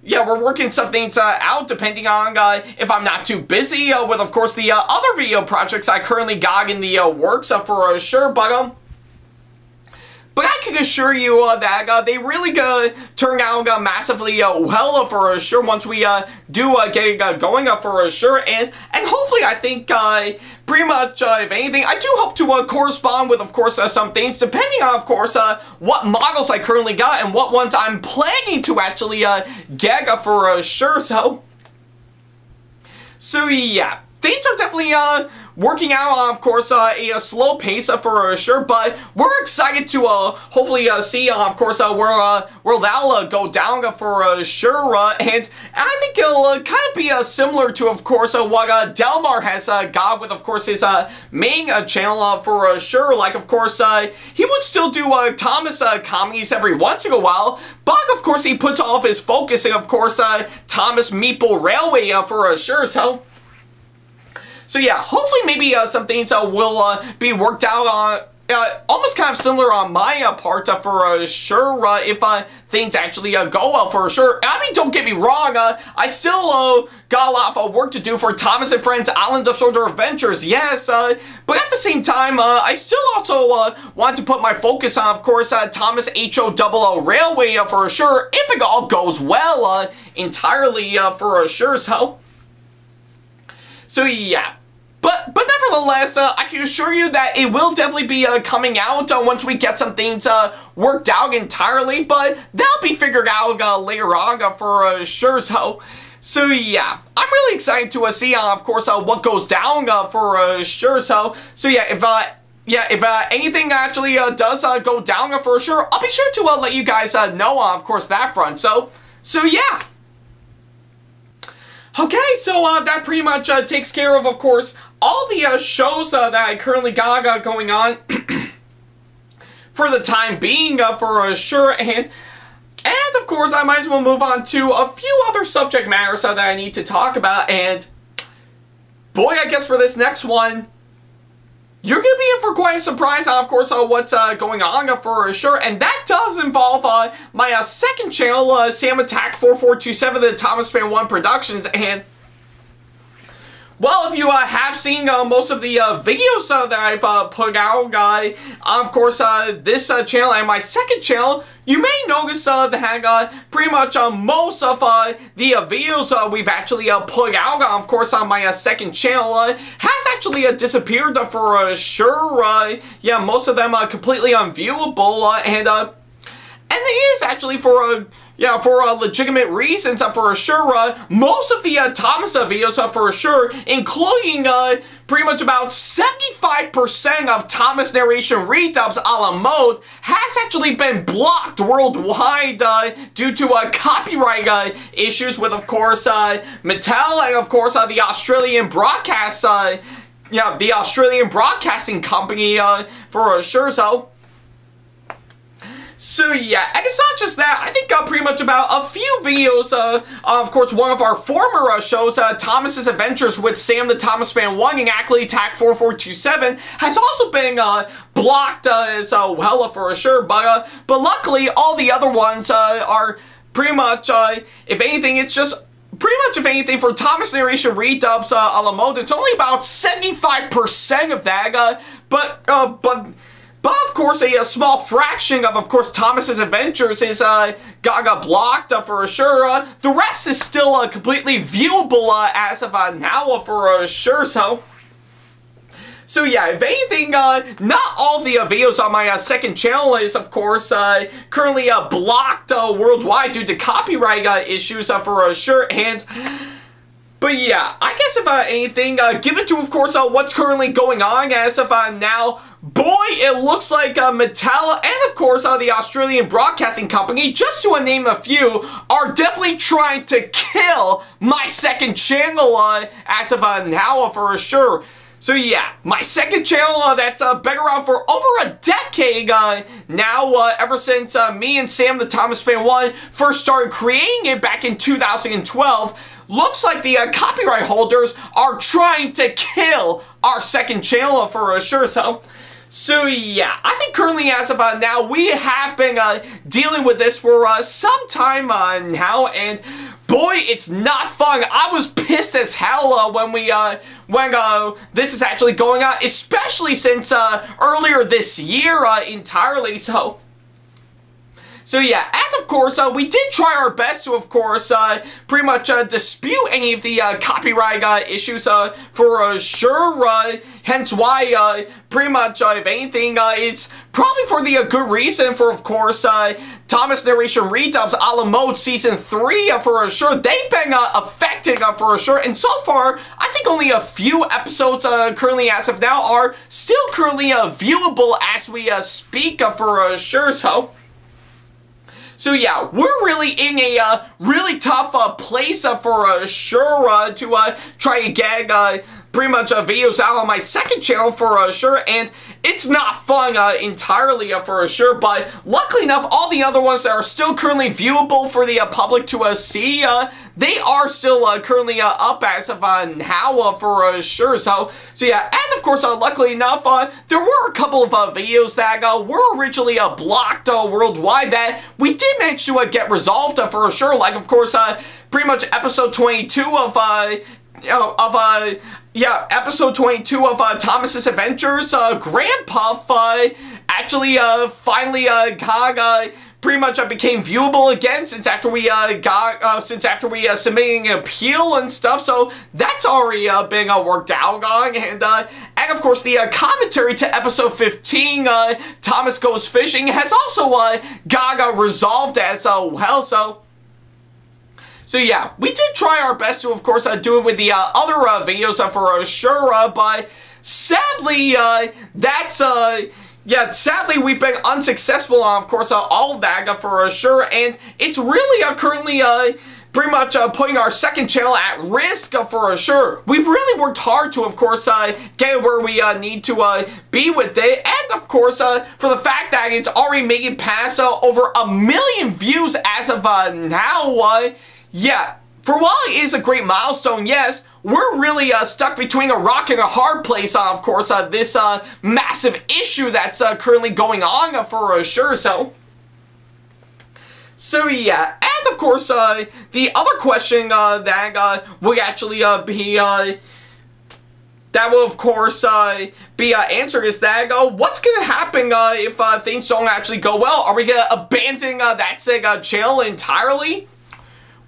yeah, we're working some things out depending on if I'm not too busy with, of course, the other video projects I currently got in the works for sure, but I can assure you that they really turn out massively well for sure once we do get going for sure, and hopefully I think pretty much if anything I do hope to correspond with, of course, some things depending on, of course, what models I currently got and what ones I'm planning to actually get for sure. So yeah, things are definitely working out, of course, a slow pace for sure, but we're excited to hopefully see, of course, where that'll go down for sure, and I think it'll kind of be similar to, of course, what Delmar has got with, of course, his main channel for sure. Like, of course, he would still do Thomas comedies every once in a while, but of course he puts all of his focus in, of course, Thomas Meeple Railway for sure. So yeah, hopefully maybe some things will be worked out on, almost kind of similar on my part for sure, if things actually go well for sure. I mean, don't get me wrong, I still got a lot of work to do for Thomas and Friends Island of Sodor Adventures, yes, but at the same time, I still also want to put my focus on, of course, Thomas HO00 Railway for sure, if it all goes well entirely for sure, so yeah. But nevertheless, I can assure you that it will definitely be coming out once we get some things worked out entirely, but that'll be figured out later on for sure. So yeah, I'm really excited to see, of course, what goes down for sure. So yeah, if anything actually does go down for sure, I'll be sure to let you guys know, of course, that front. So yeah. Okay, so that pretty much takes care of course, all the shows that I currently got going on for the time being for sure, and of course I might as well move on to a few other subject matters that I need to talk about, and boy, I guess for this next one, you're going to be in for quite a surprise on, of course, what's going on for sure, and that does involve my second channel, SamAttack4427TheThomasFan1 Productions, and well, if you have seen most of the videos that I've put out, of course, this channel and my second channel, you may notice that pretty much most of the videos we've actually put out, of course, on my second channel has actually disappeared for sure. Yeah, most of them are completely unviewable, and it is actually for yeah, for legitimate reasons, for sure, most of the Thomas videos, for sure, including pretty much about 75% of Thomas narration redubs a la mode, has actually been blocked worldwide due to copyright issues with, of course, Mattel and, of course, the Australian broadcast, yeah, the Australian broadcasting company, for sure, So yeah, and it's not just that. I think pretty much about a few videos, of course, one of our former shows, Thomas's Adventures with Sam the Thomas Fan 1 and Ackley TAC4427, has also been blocked as well, for sure. But luckily, all the other ones are pretty much, if anything, it's just pretty much, if anything, for Thomas narration redubs a la mode, it's only about 75% of that. But of course, a small fraction of course, Thomas's Adventures is got blocked for sure. The rest is still completely viewable as of now for sure. So yeah, if anything, not all the videos on my second channel is, of course, currently blocked worldwide due to copyright issues for sure. But yeah, I guess if anything, given to, of course, what's currently going on as of now, boy, it looks like Mattel and, of course, the Australian Broadcasting Company, just to name a few, are definitely trying to kill my second channel as of now, for sure. So yeah, my second channel that's been around for over a decade now, ever since me and Sam the Thomas Fan 1 first started creating it back in 2012, looks like the copyright holders are trying to kill our second channel for sure. So yeah, I think currently as of now, we have been dealing with this for some time now, and boy, it's not fun. I was pissed as hell when this is actually going on, especially since earlier this year entirely. So yeah, and of course, we did try our best to, of course, pretty much dispute any of the copyright issues for sure, hence why, pretty much, if anything, it's probably for the good reason for, of course, Thomas Narration Redubs a la mode Season 3 for sure. They've been affected for sure, and so far, I think only a few episodes currently as of now are still currently viewable as we speak for sure, So yeah, we're really in a really tough place for sure to try to get pretty much videos out on my second channel for sure, and it's not fun entirely for sure, but luckily enough, all the other ones that are still currently viewable for the public to see, they are still currently up as of now for sure. So yeah, and of course, luckily enough, there were a couple of videos that were originally blocked worldwide that we did manage to get resolved for sure, like of course, pretty much episode 22 of episode 22 of Thomas's Adventures, Grandpuff actually finally got pretty much became viewable again since after we submitting an appeal and stuff. So that's already been worked out on, and of course the commentary to episode 15, Thomas Goes Fishing, has also got resolved as well. So yeah, we did try our best to, of course, do it with the other videos for sure, but sadly, sadly we've been unsuccessful on, of course, all of that for sure, and it's really currently pretty much putting our second channel at risk for sure. We've really worked hard to, of course, get where we need to be with it, and of course, for the fact that it's already making past over 1 million views as of now, yeah, for while it is a great milestone, yes, we're really stuck between a rock and a hard place on, of course, this massive issue that's currently going on for sure, So yeah, and of course, the other question that will actually be, that will, of course, be answered is that, what's going to happen if things don't actually go well? Are we going to abandon that channel entirely?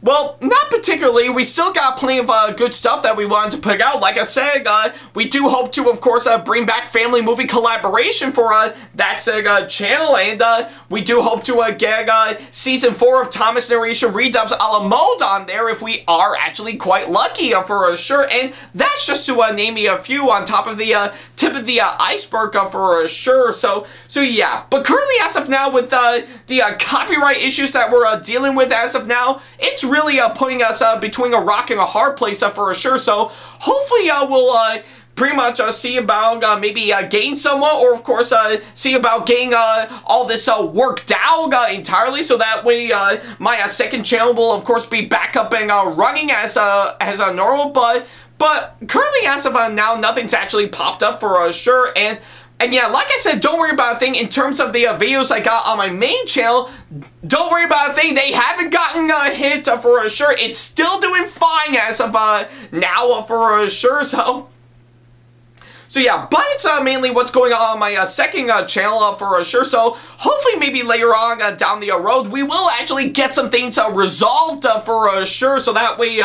Well, not particularly. We still got plenty of good stuff that we wanted to put out. Like I said, we do hope to, of course, bring back family movie collaboration for that channel, and we do hope to get Season 4 of Thomas Narration Redubs a la mode on there if we are actually quite lucky for sure. And that's just to name me a few on top of the tip of the iceberg for sure. So yeah. But currently, as of now, with the copyright issues that we're dealing with as of now, it's really putting us between a rock and a hard place for sure. So hopefully we'll pretty much see about maybe getting someone, or of course see about getting all this worked out entirely, so that way my second channel will of course be back up and running as normal. But currently, as of now, nothing's actually popped up for sure. And yeah, like I said, don't worry about a thing in terms of the videos I got on my main channel. Don't worry about a thing. They haven't gotten a hit for sure. It's still doing fine as of now for sure. So yeah, but it's mainly what's going on my second channel for sure. So hopefully maybe later on down the road, we will actually get some things resolved for sure. So that way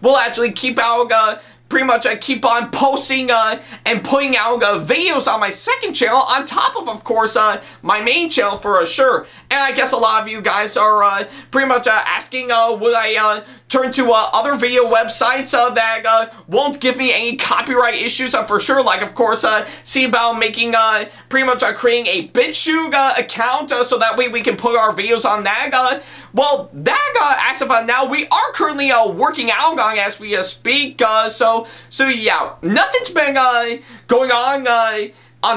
we'll actually keep out pretty much keep on posting and putting out videos on my second channel on top of course, my main channel for sure. And I guess a lot of you guys are pretty much asking, would I turn to other video websites that won't give me any copyright issues for sure. Like, of course, see about making, pretty much creating a BitChute account so that way we can put our videos on that. Well, that, as of now, we are currently working out on as we speak. So yeah, nothing's been going on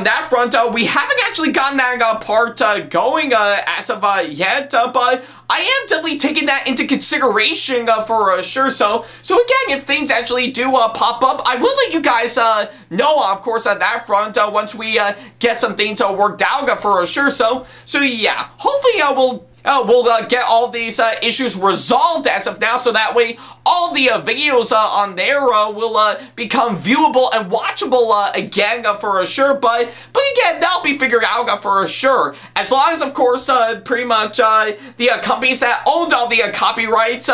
that front. We haven't actually gotten that part going as of yet, but I am definitely taking that into consideration for sure. So again, if things actually do pop up, I will let you guys know, of course, on that front once we get some things worked out for sure. So yeah, hopefully we'll get all these issues resolved as of now, so that way all the videos on there will become viewable and watchable again for sure. But again, that'll be figured out for sure. As long as, of course, pretty much the companies that owned all the copyrights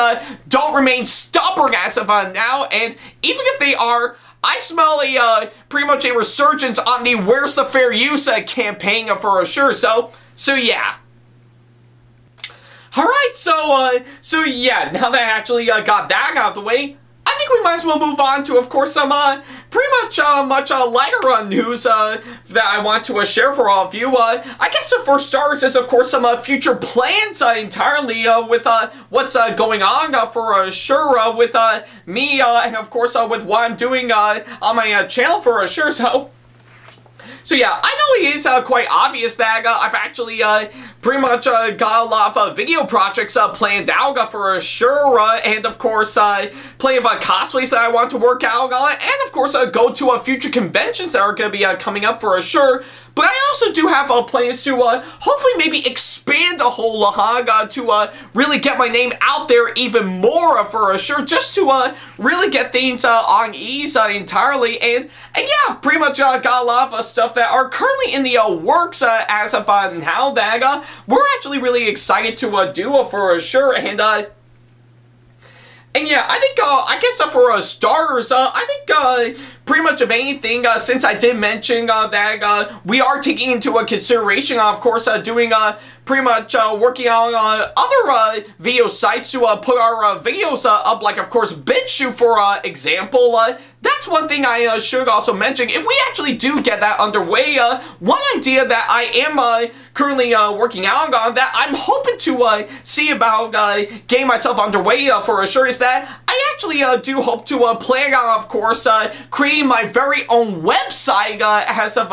don't remain stubborn as of now, and even if they are, I smell pretty much a resurgence on the Where's the Fair Use campaign for sure. So yeah. Alright, so yeah, now that I actually got that out of the way, I think we might as well move on to, of course, some pretty much much lighter news that I want to share for all of you. I guess for starters is, of course, some future plans entirely with what's going on for sure with me and, of course, with what I'm doing on my channel for sure. So yeah, I know it is quite obvious that I've actually pretty much got a lot of video projects planned out for sure, and of course plenty of cosplays that I want to work out on, and of course go to future conventions that are going to be coming up for sure. But I also do have plans to hopefully maybe expand a whole lot to really get my name out there even more for sure, just to really get things on ease entirely. And yeah, pretty much got a lot of stuff that are currently in the works as of now that we're actually really excited to do for sure. And yeah, I think, I guess for starters, I think pretty much of anything, since I did mention that we are taking into consideration, of course, doing pretty much working on other video sites to put our videos up, like, of course, BitChute, for example. That's one thing I should also mention. If we actually do get that underway, one idea that I am currently working out on that I'm hoping to see about getting myself underway for sure is that I actually do hope to plan on, of course, creating my very own website as of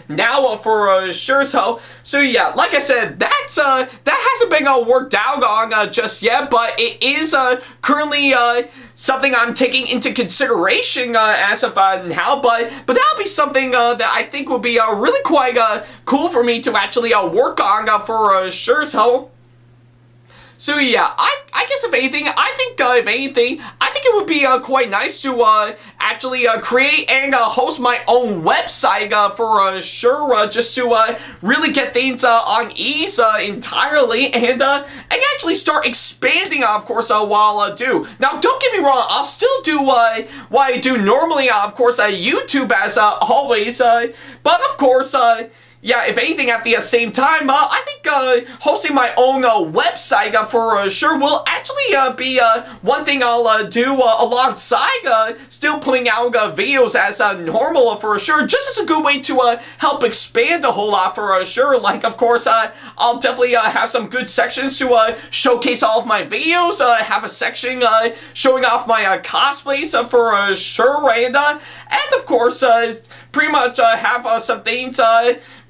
now for sure. So yeah, like I said, that hasn't been worked out on just yet, but it is currently something I'm taking into consideration as of now, but that'll be something that I think will be really quite cool for me to actually work on for sure. So yeah, I guess if anything, I think it would be quite nice to actually create and host my own website for sure, just to really get things on ease entirely, and actually start expanding, of course, while I do. Now, don't get me wrong, I'll still do what I do normally, of course, YouTube as always, but of course, yeah, if anything, at the same time, I think hosting my own website for sure will actually be one thing I'll do alongside still putting out videos as normal for sure, just as a good way to help expand a whole lot for sure. Like, of course, I'll definitely have some good sections to showcase all of my videos, have a section showing off my cosplays for sure, and of course, pretty much have some things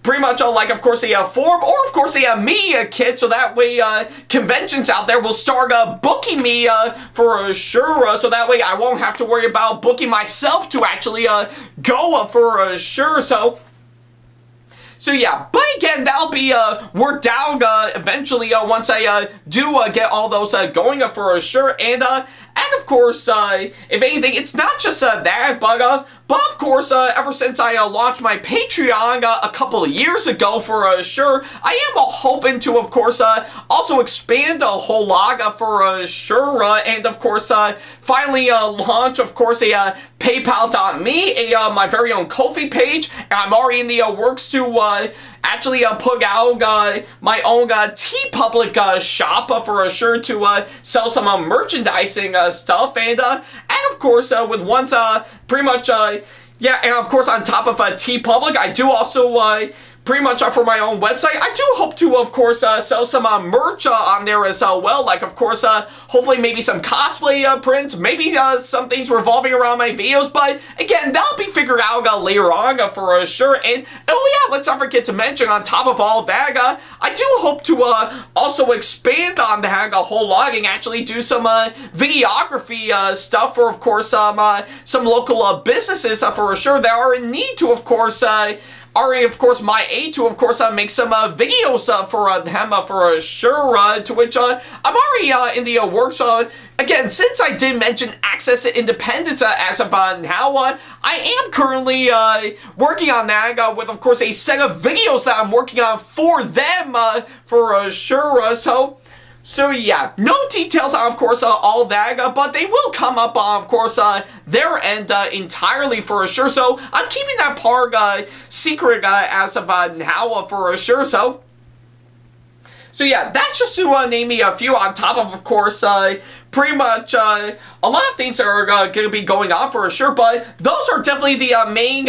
pretty much like, of course, a forum, or of course a media kit, so that way conventions out there will start booking me for sure, so that way I won't have to worry about booking myself to actually go for sure. So yeah, but again, that'll be worked out eventually once I do get all those going for sure, and of course, if anything, it's not just that, but of course, ever since I launched my Patreon a couple of years ago for sure, I am hoping to, of course, also expand a whole lot for sure, and of course, finally launch, of course, a PayPal.me, my very own Ko-fi page, and I'm already in the works to actually put out my own TeePublic shop for sure to sell some merchandising stuff, and of course with once pretty much yeah, and of course on top of TeePublic, I do also pretty much for my own website, I do hope to, of course, sell some merch on there as well. Like, of course, hopefully maybe some cosplay prints, maybe some things revolving around my videos. But again, that'll be figured out later on for sure. And oh yeah, let's not forget to mention, on top of all that, I do hope to also expand on that a whole lot and actually do some videography stuff for, of course, some local businesses for sure that are in need to, of course, already, of course, my aid to, of course, make some videos for them for sure, to which I'm already in the works. Again, since I did mention Access to Independence as of now, I am currently working on that with, of course, a set of videos that I'm working on for them for sure. So yeah, no details on, of course, all that, but they will come up on, of course, their end entirely for sure. So I'm keeping that part secret as of now for sure. So yeah, that's just to name me a few on top of course, pretty much a lot of things that are going to be going on for sure, but those are definitely the main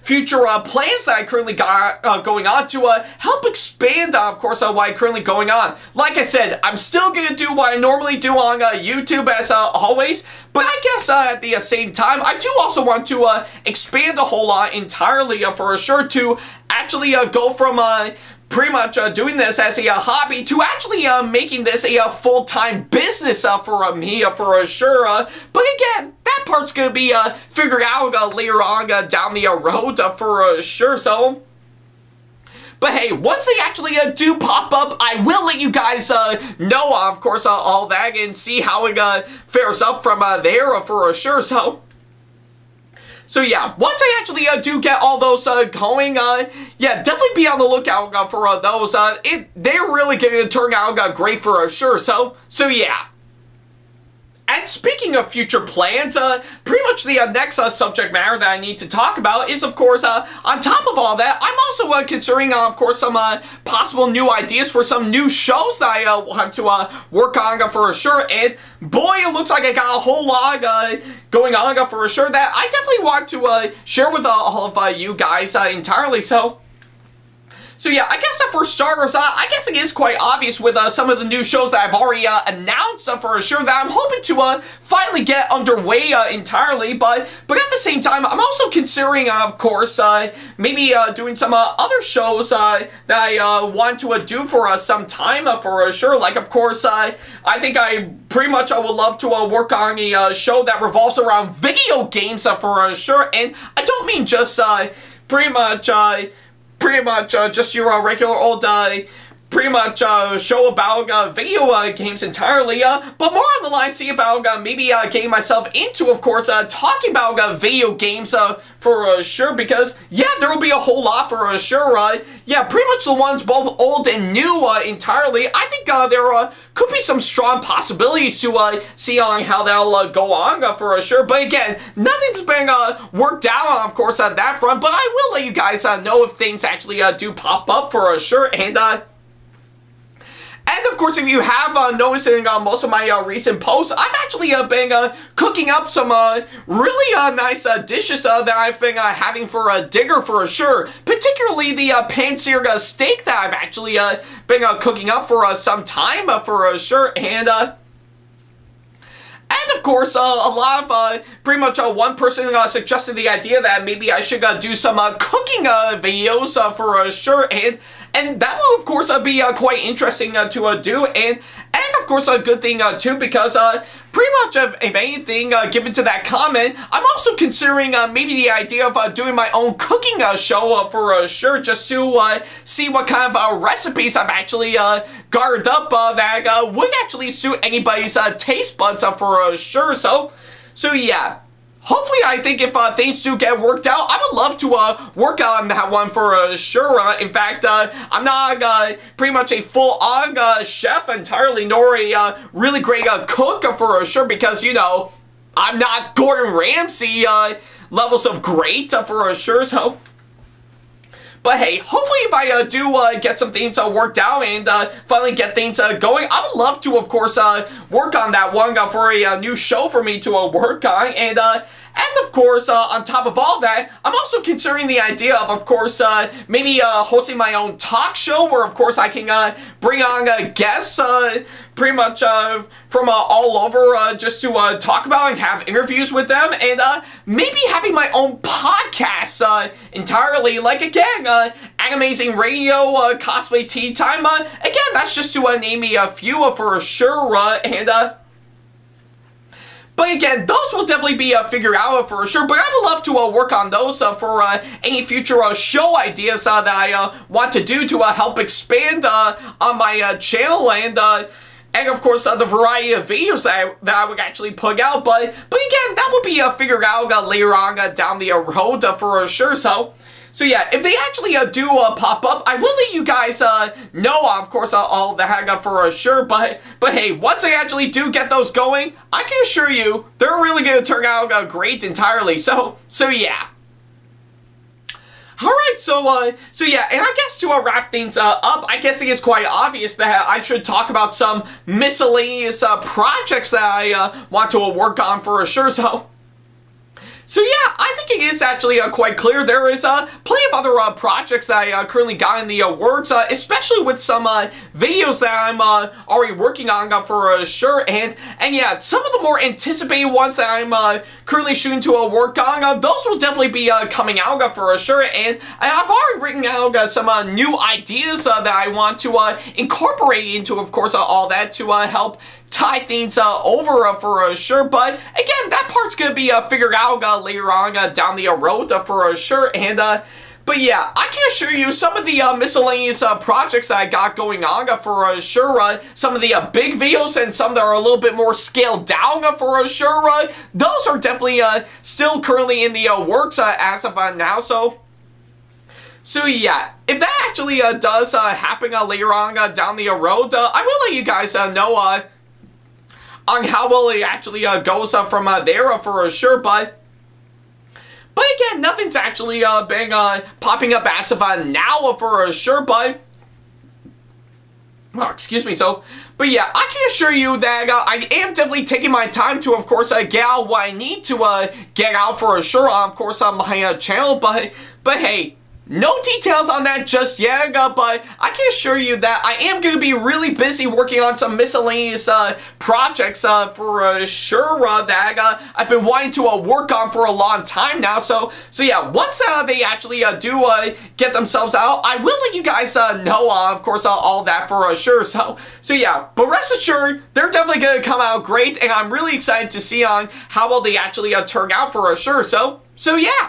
future plans that I currently got going on to help expand, of course, what I currently going on. Like I said, I'm still going to do what I normally do on YouTube as always, but I guess at the same time, I do also want to expand a whole lot entirely for sure to actually go from pretty much doing this as a hobby to actually making this a full-time business for me for sure. But again, that part's gonna be figured out later on down the road for sure. But hey, once they actually do pop up, I will let you guys know, of course, all that and see how it fares up from there for sure. So yeah, once I actually do get all those going, yeah, definitely be on the lookout for those. They're really going to turn out great for sure. So yeah. And speaking of future plans, pretty much the next subject matter that I need to talk about is, of course, on top of all that, I'm also considering, of course, some possible new ideas for some new shows that I want to work on for sure. And boy, it looks like I got a whole lot going on for sure that I definitely want to share with all of you guys entirely. So yeah, I guess for starters, I guess it is quite obvious with some of the new shows that I've already announced for sure that I'm hoping to finally get underway entirely, but at the same time, I'm also considering, of course, maybe doing some other shows that I want to do for some time for sure. Like, of course, I think I pretty much would love to work on a show that revolves around video games for sure, and I don't mean just pretty much just your regular old pretty much show about video games entirely, but more on the line, see about maybe getting myself into, of course, talking about video games for sure, because, yeah, there will be a whole lot for sure. Yeah, pretty much the ones both old and new entirely. I think there could be some strong possibilities to see on how that'll go on for sure, but again, nothing's been worked out on, of course, on that front, but I will let you guys know if things actually do pop up for sure, and of course, if you have noticed in most of my recent posts, I've actually been cooking up some really nice dishes that I've been having for dinner for sure. Particularly the pan-seared steak that I've actually been cooking up for some time for sure. And of course, a lot of, pretty much one person suggested the idea that maybe I should do some cooking videos for sure, and that will, of course, be quite interesting to do, and of course, a good thing too, because pretty much if anything, given to that comment, I'm also considering maybe the idea of doing my own cooking show for sure, just to see what kind of recipes I've actually garnered up that would actually suit anybody's taste buds for sure. So yeah. Hopefully, I think if things do get worked out, I would love to work on that one for sure. In fact, I'm not pretty much a full-on chef entirely, nor a really great cook for sure, because, you know, I'm not Gordon Ramsay levels of great for sure, so... But hey, hopefully if I do get some things worked out and finally get things going, I would love to, of course, work on that one for a new show for me to work on. And of course, on top of all that, I'm also considering the idea of course, maybe hosting my own talk show where, of course, I can bring on guests pretty much from all over just to talk about and have interviews with them, and maybe having my own podcast entirely, like, again, Animazing Radio, Cosplay Tea Time, again, that's just to name me a few for sure, but again, those will definitely be figured out for sure, but I would love to work on those for any future show ideas that I want to do to help expand on my channel, and of course, the variety of videos that I would actually put out, but again, that will be figured out later on down the road for sure, so yeah, if they actually do pop up, I will let you guys know, of course, all the heck for sure, but hey, once I actually do get those going, I can assure you, they're really going to turn out great entirely, so yeah. Alright, so yeah, and I guess to wrap things up, I guess it is quite obvious that I should talk about some miscellaneous projects that I want to work on for sure, So yeah, I think it is actually quite clear there is plenty of other projects that I currently got in the works, especially with some videos that I'm already working on for sure, and yeah, some of the more anticipated ones that I'm currently shooting to work on, those will definitely be coming out for sure, and I've already written out some new ideas that I want to incorporate into, of course, all that to help tie things over for sure, but again, that part's gonna be figured out later on down the road for sure, and but yeah, I can assure you some of the miscellaneous projects that I got going on for sure, some of the big videos and some that are a little bit more scaled down for sure, those are definitely still currently in the works as of now, so yeah, if that actually does happen later on down the road, I will let you guys know on how well it actually goes from there for sure, but again, nothing's actually been popping up as of now for sure, but oh, excuse me, but yeah, I can assure you that I am definitely taking my time to, of course, get out what I need to get out for sure, of course, on my channel, but hey, no details on that just yet, but I can assure you that I am going to be really busy working on some miscellaneous projects for sure that I've been wanting to work on for a long time now. So yeah, once they actually do get themselves out, I will let you guys know, of course, all that for sure. So yeah, but rest assured, they're definitely going to come out great, and I'm really excited to see on how well they actually turn out for sure. So yeah. Alright, so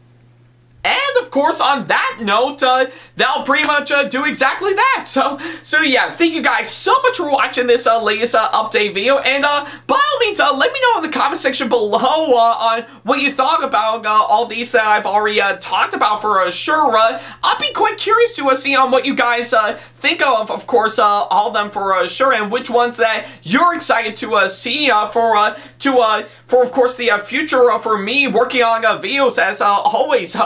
yeah, and I guess to wrap things up, I guess it is quite obvious that I should talk about some miscellaneous projects that I currently got in the works, especially with some videos that I'm already working on for sure, And of course, on that note, that'll pretty much do exactly that. So yeah, thank you guys so much for watching this latest update video. And by all means, let me know in the comment section below on what you thought about all these that I've already talked about for sure. I'll be quite curious to see on what you guys think of course, all of them for sure, and which ones that you're excited to see for of course the future for me working on videos as always.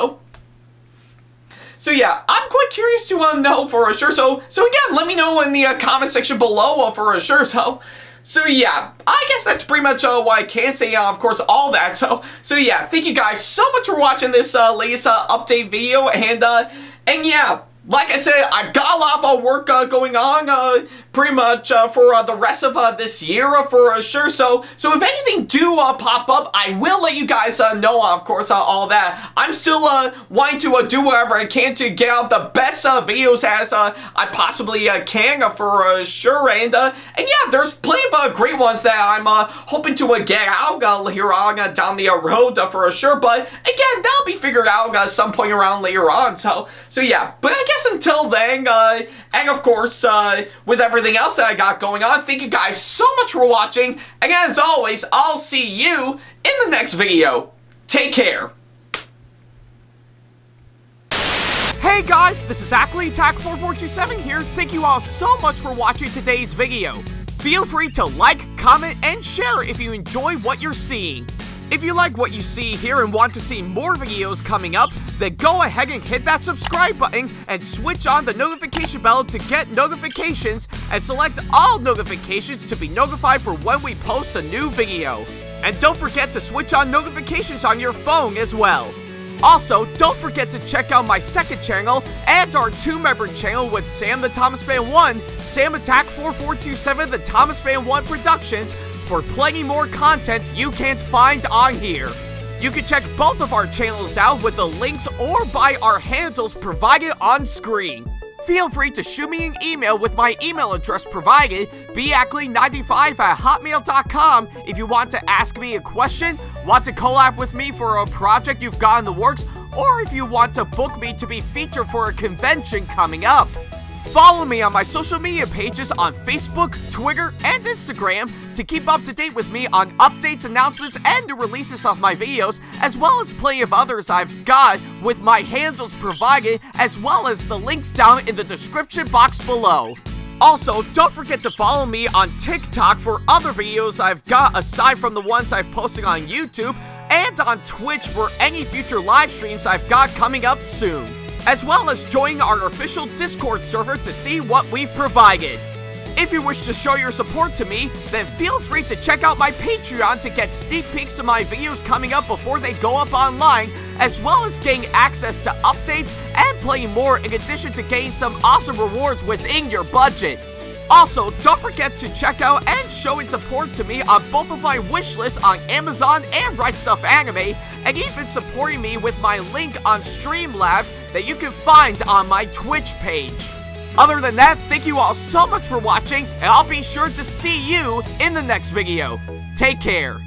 So yeah, I'm quite curious to know for sure. So again, let me know in the comment section below for sure. So yeah, I guess that's pretty much what I can say, of course, all that. So yeah, thank you guys so much for watching this latest update video, and yeah, like I said, I've got a lot of work going on pretty much for the rest of this year for sure. So if anything do pop up, I will let you guys know, of course, all that. I'm still wanting to do whatever I can to get out the best videos as I possibly can for sure. And yeah, there's plenty of great ones that I'm hoping to get out here on down the road for sure. But again, that'll be figured out some point around later on. So yeah, but I guess until then, and of course, with everything else that I got going on, thank you guys so much for watching, and as always, I'll see you in the next video. Take care. Hey guys, this is Ackley, SamAttack4427 here. Thank you all so much for watching today's video. Feel free to like, comment, and share if you enjoy what you're seeing. If you like what you see here and want to see more videos coming up, then go ahead and hit that subscribe button and switch on the notification bell to get notifications, and select all notifications to be notified for when we post a new video. And don't forget to switch on notifications on your phone as well. Also, don't forget to check out my second channel and our 2-member channel with SamTheThomasFan1, SamAttack4427TheThomasFan1 Productions, for plenty more content you can't find on here. You can check both of our channels out with the links or by our handles provided on screen. Feel free to shoot me an email with my email address provided, backley95@hotmail.com, if you want to ask me a question, want to collab with me for a project you've got in the works, or if you want to book me to be featured for a convention coming up. Follow me on my social media pages on Facebook, Twitter, and Instagram to keep up to date with me on updates, announcements, and new releases of my videos, as well as plenty of others I've got with my handles provided, as well as the links down in the description box below. Also, don't forget to follow me on TikTok for other videos I've got aside from the ones I've posted on YouTube, and on Twitch for any future live streams I've got coming up soon, as well as join our official Discord server to see what we've provided. If you wish to show your support to me, then feel free to check out my Patreon to get sneak peeks of my videos coming up before they go up online, as well as getting access to updates and playing more, in addition to getting some awesome rewards within your budget. Also, don't forget to check out and showing support to me on both of my wish lists on Amazon and Right Stuff Anime, and even supporting me with my link on Streamlabs that you can find on my Twitch page. Other than that, thank you all so much for watching, and I'll be sure to see you in the next video. Take care.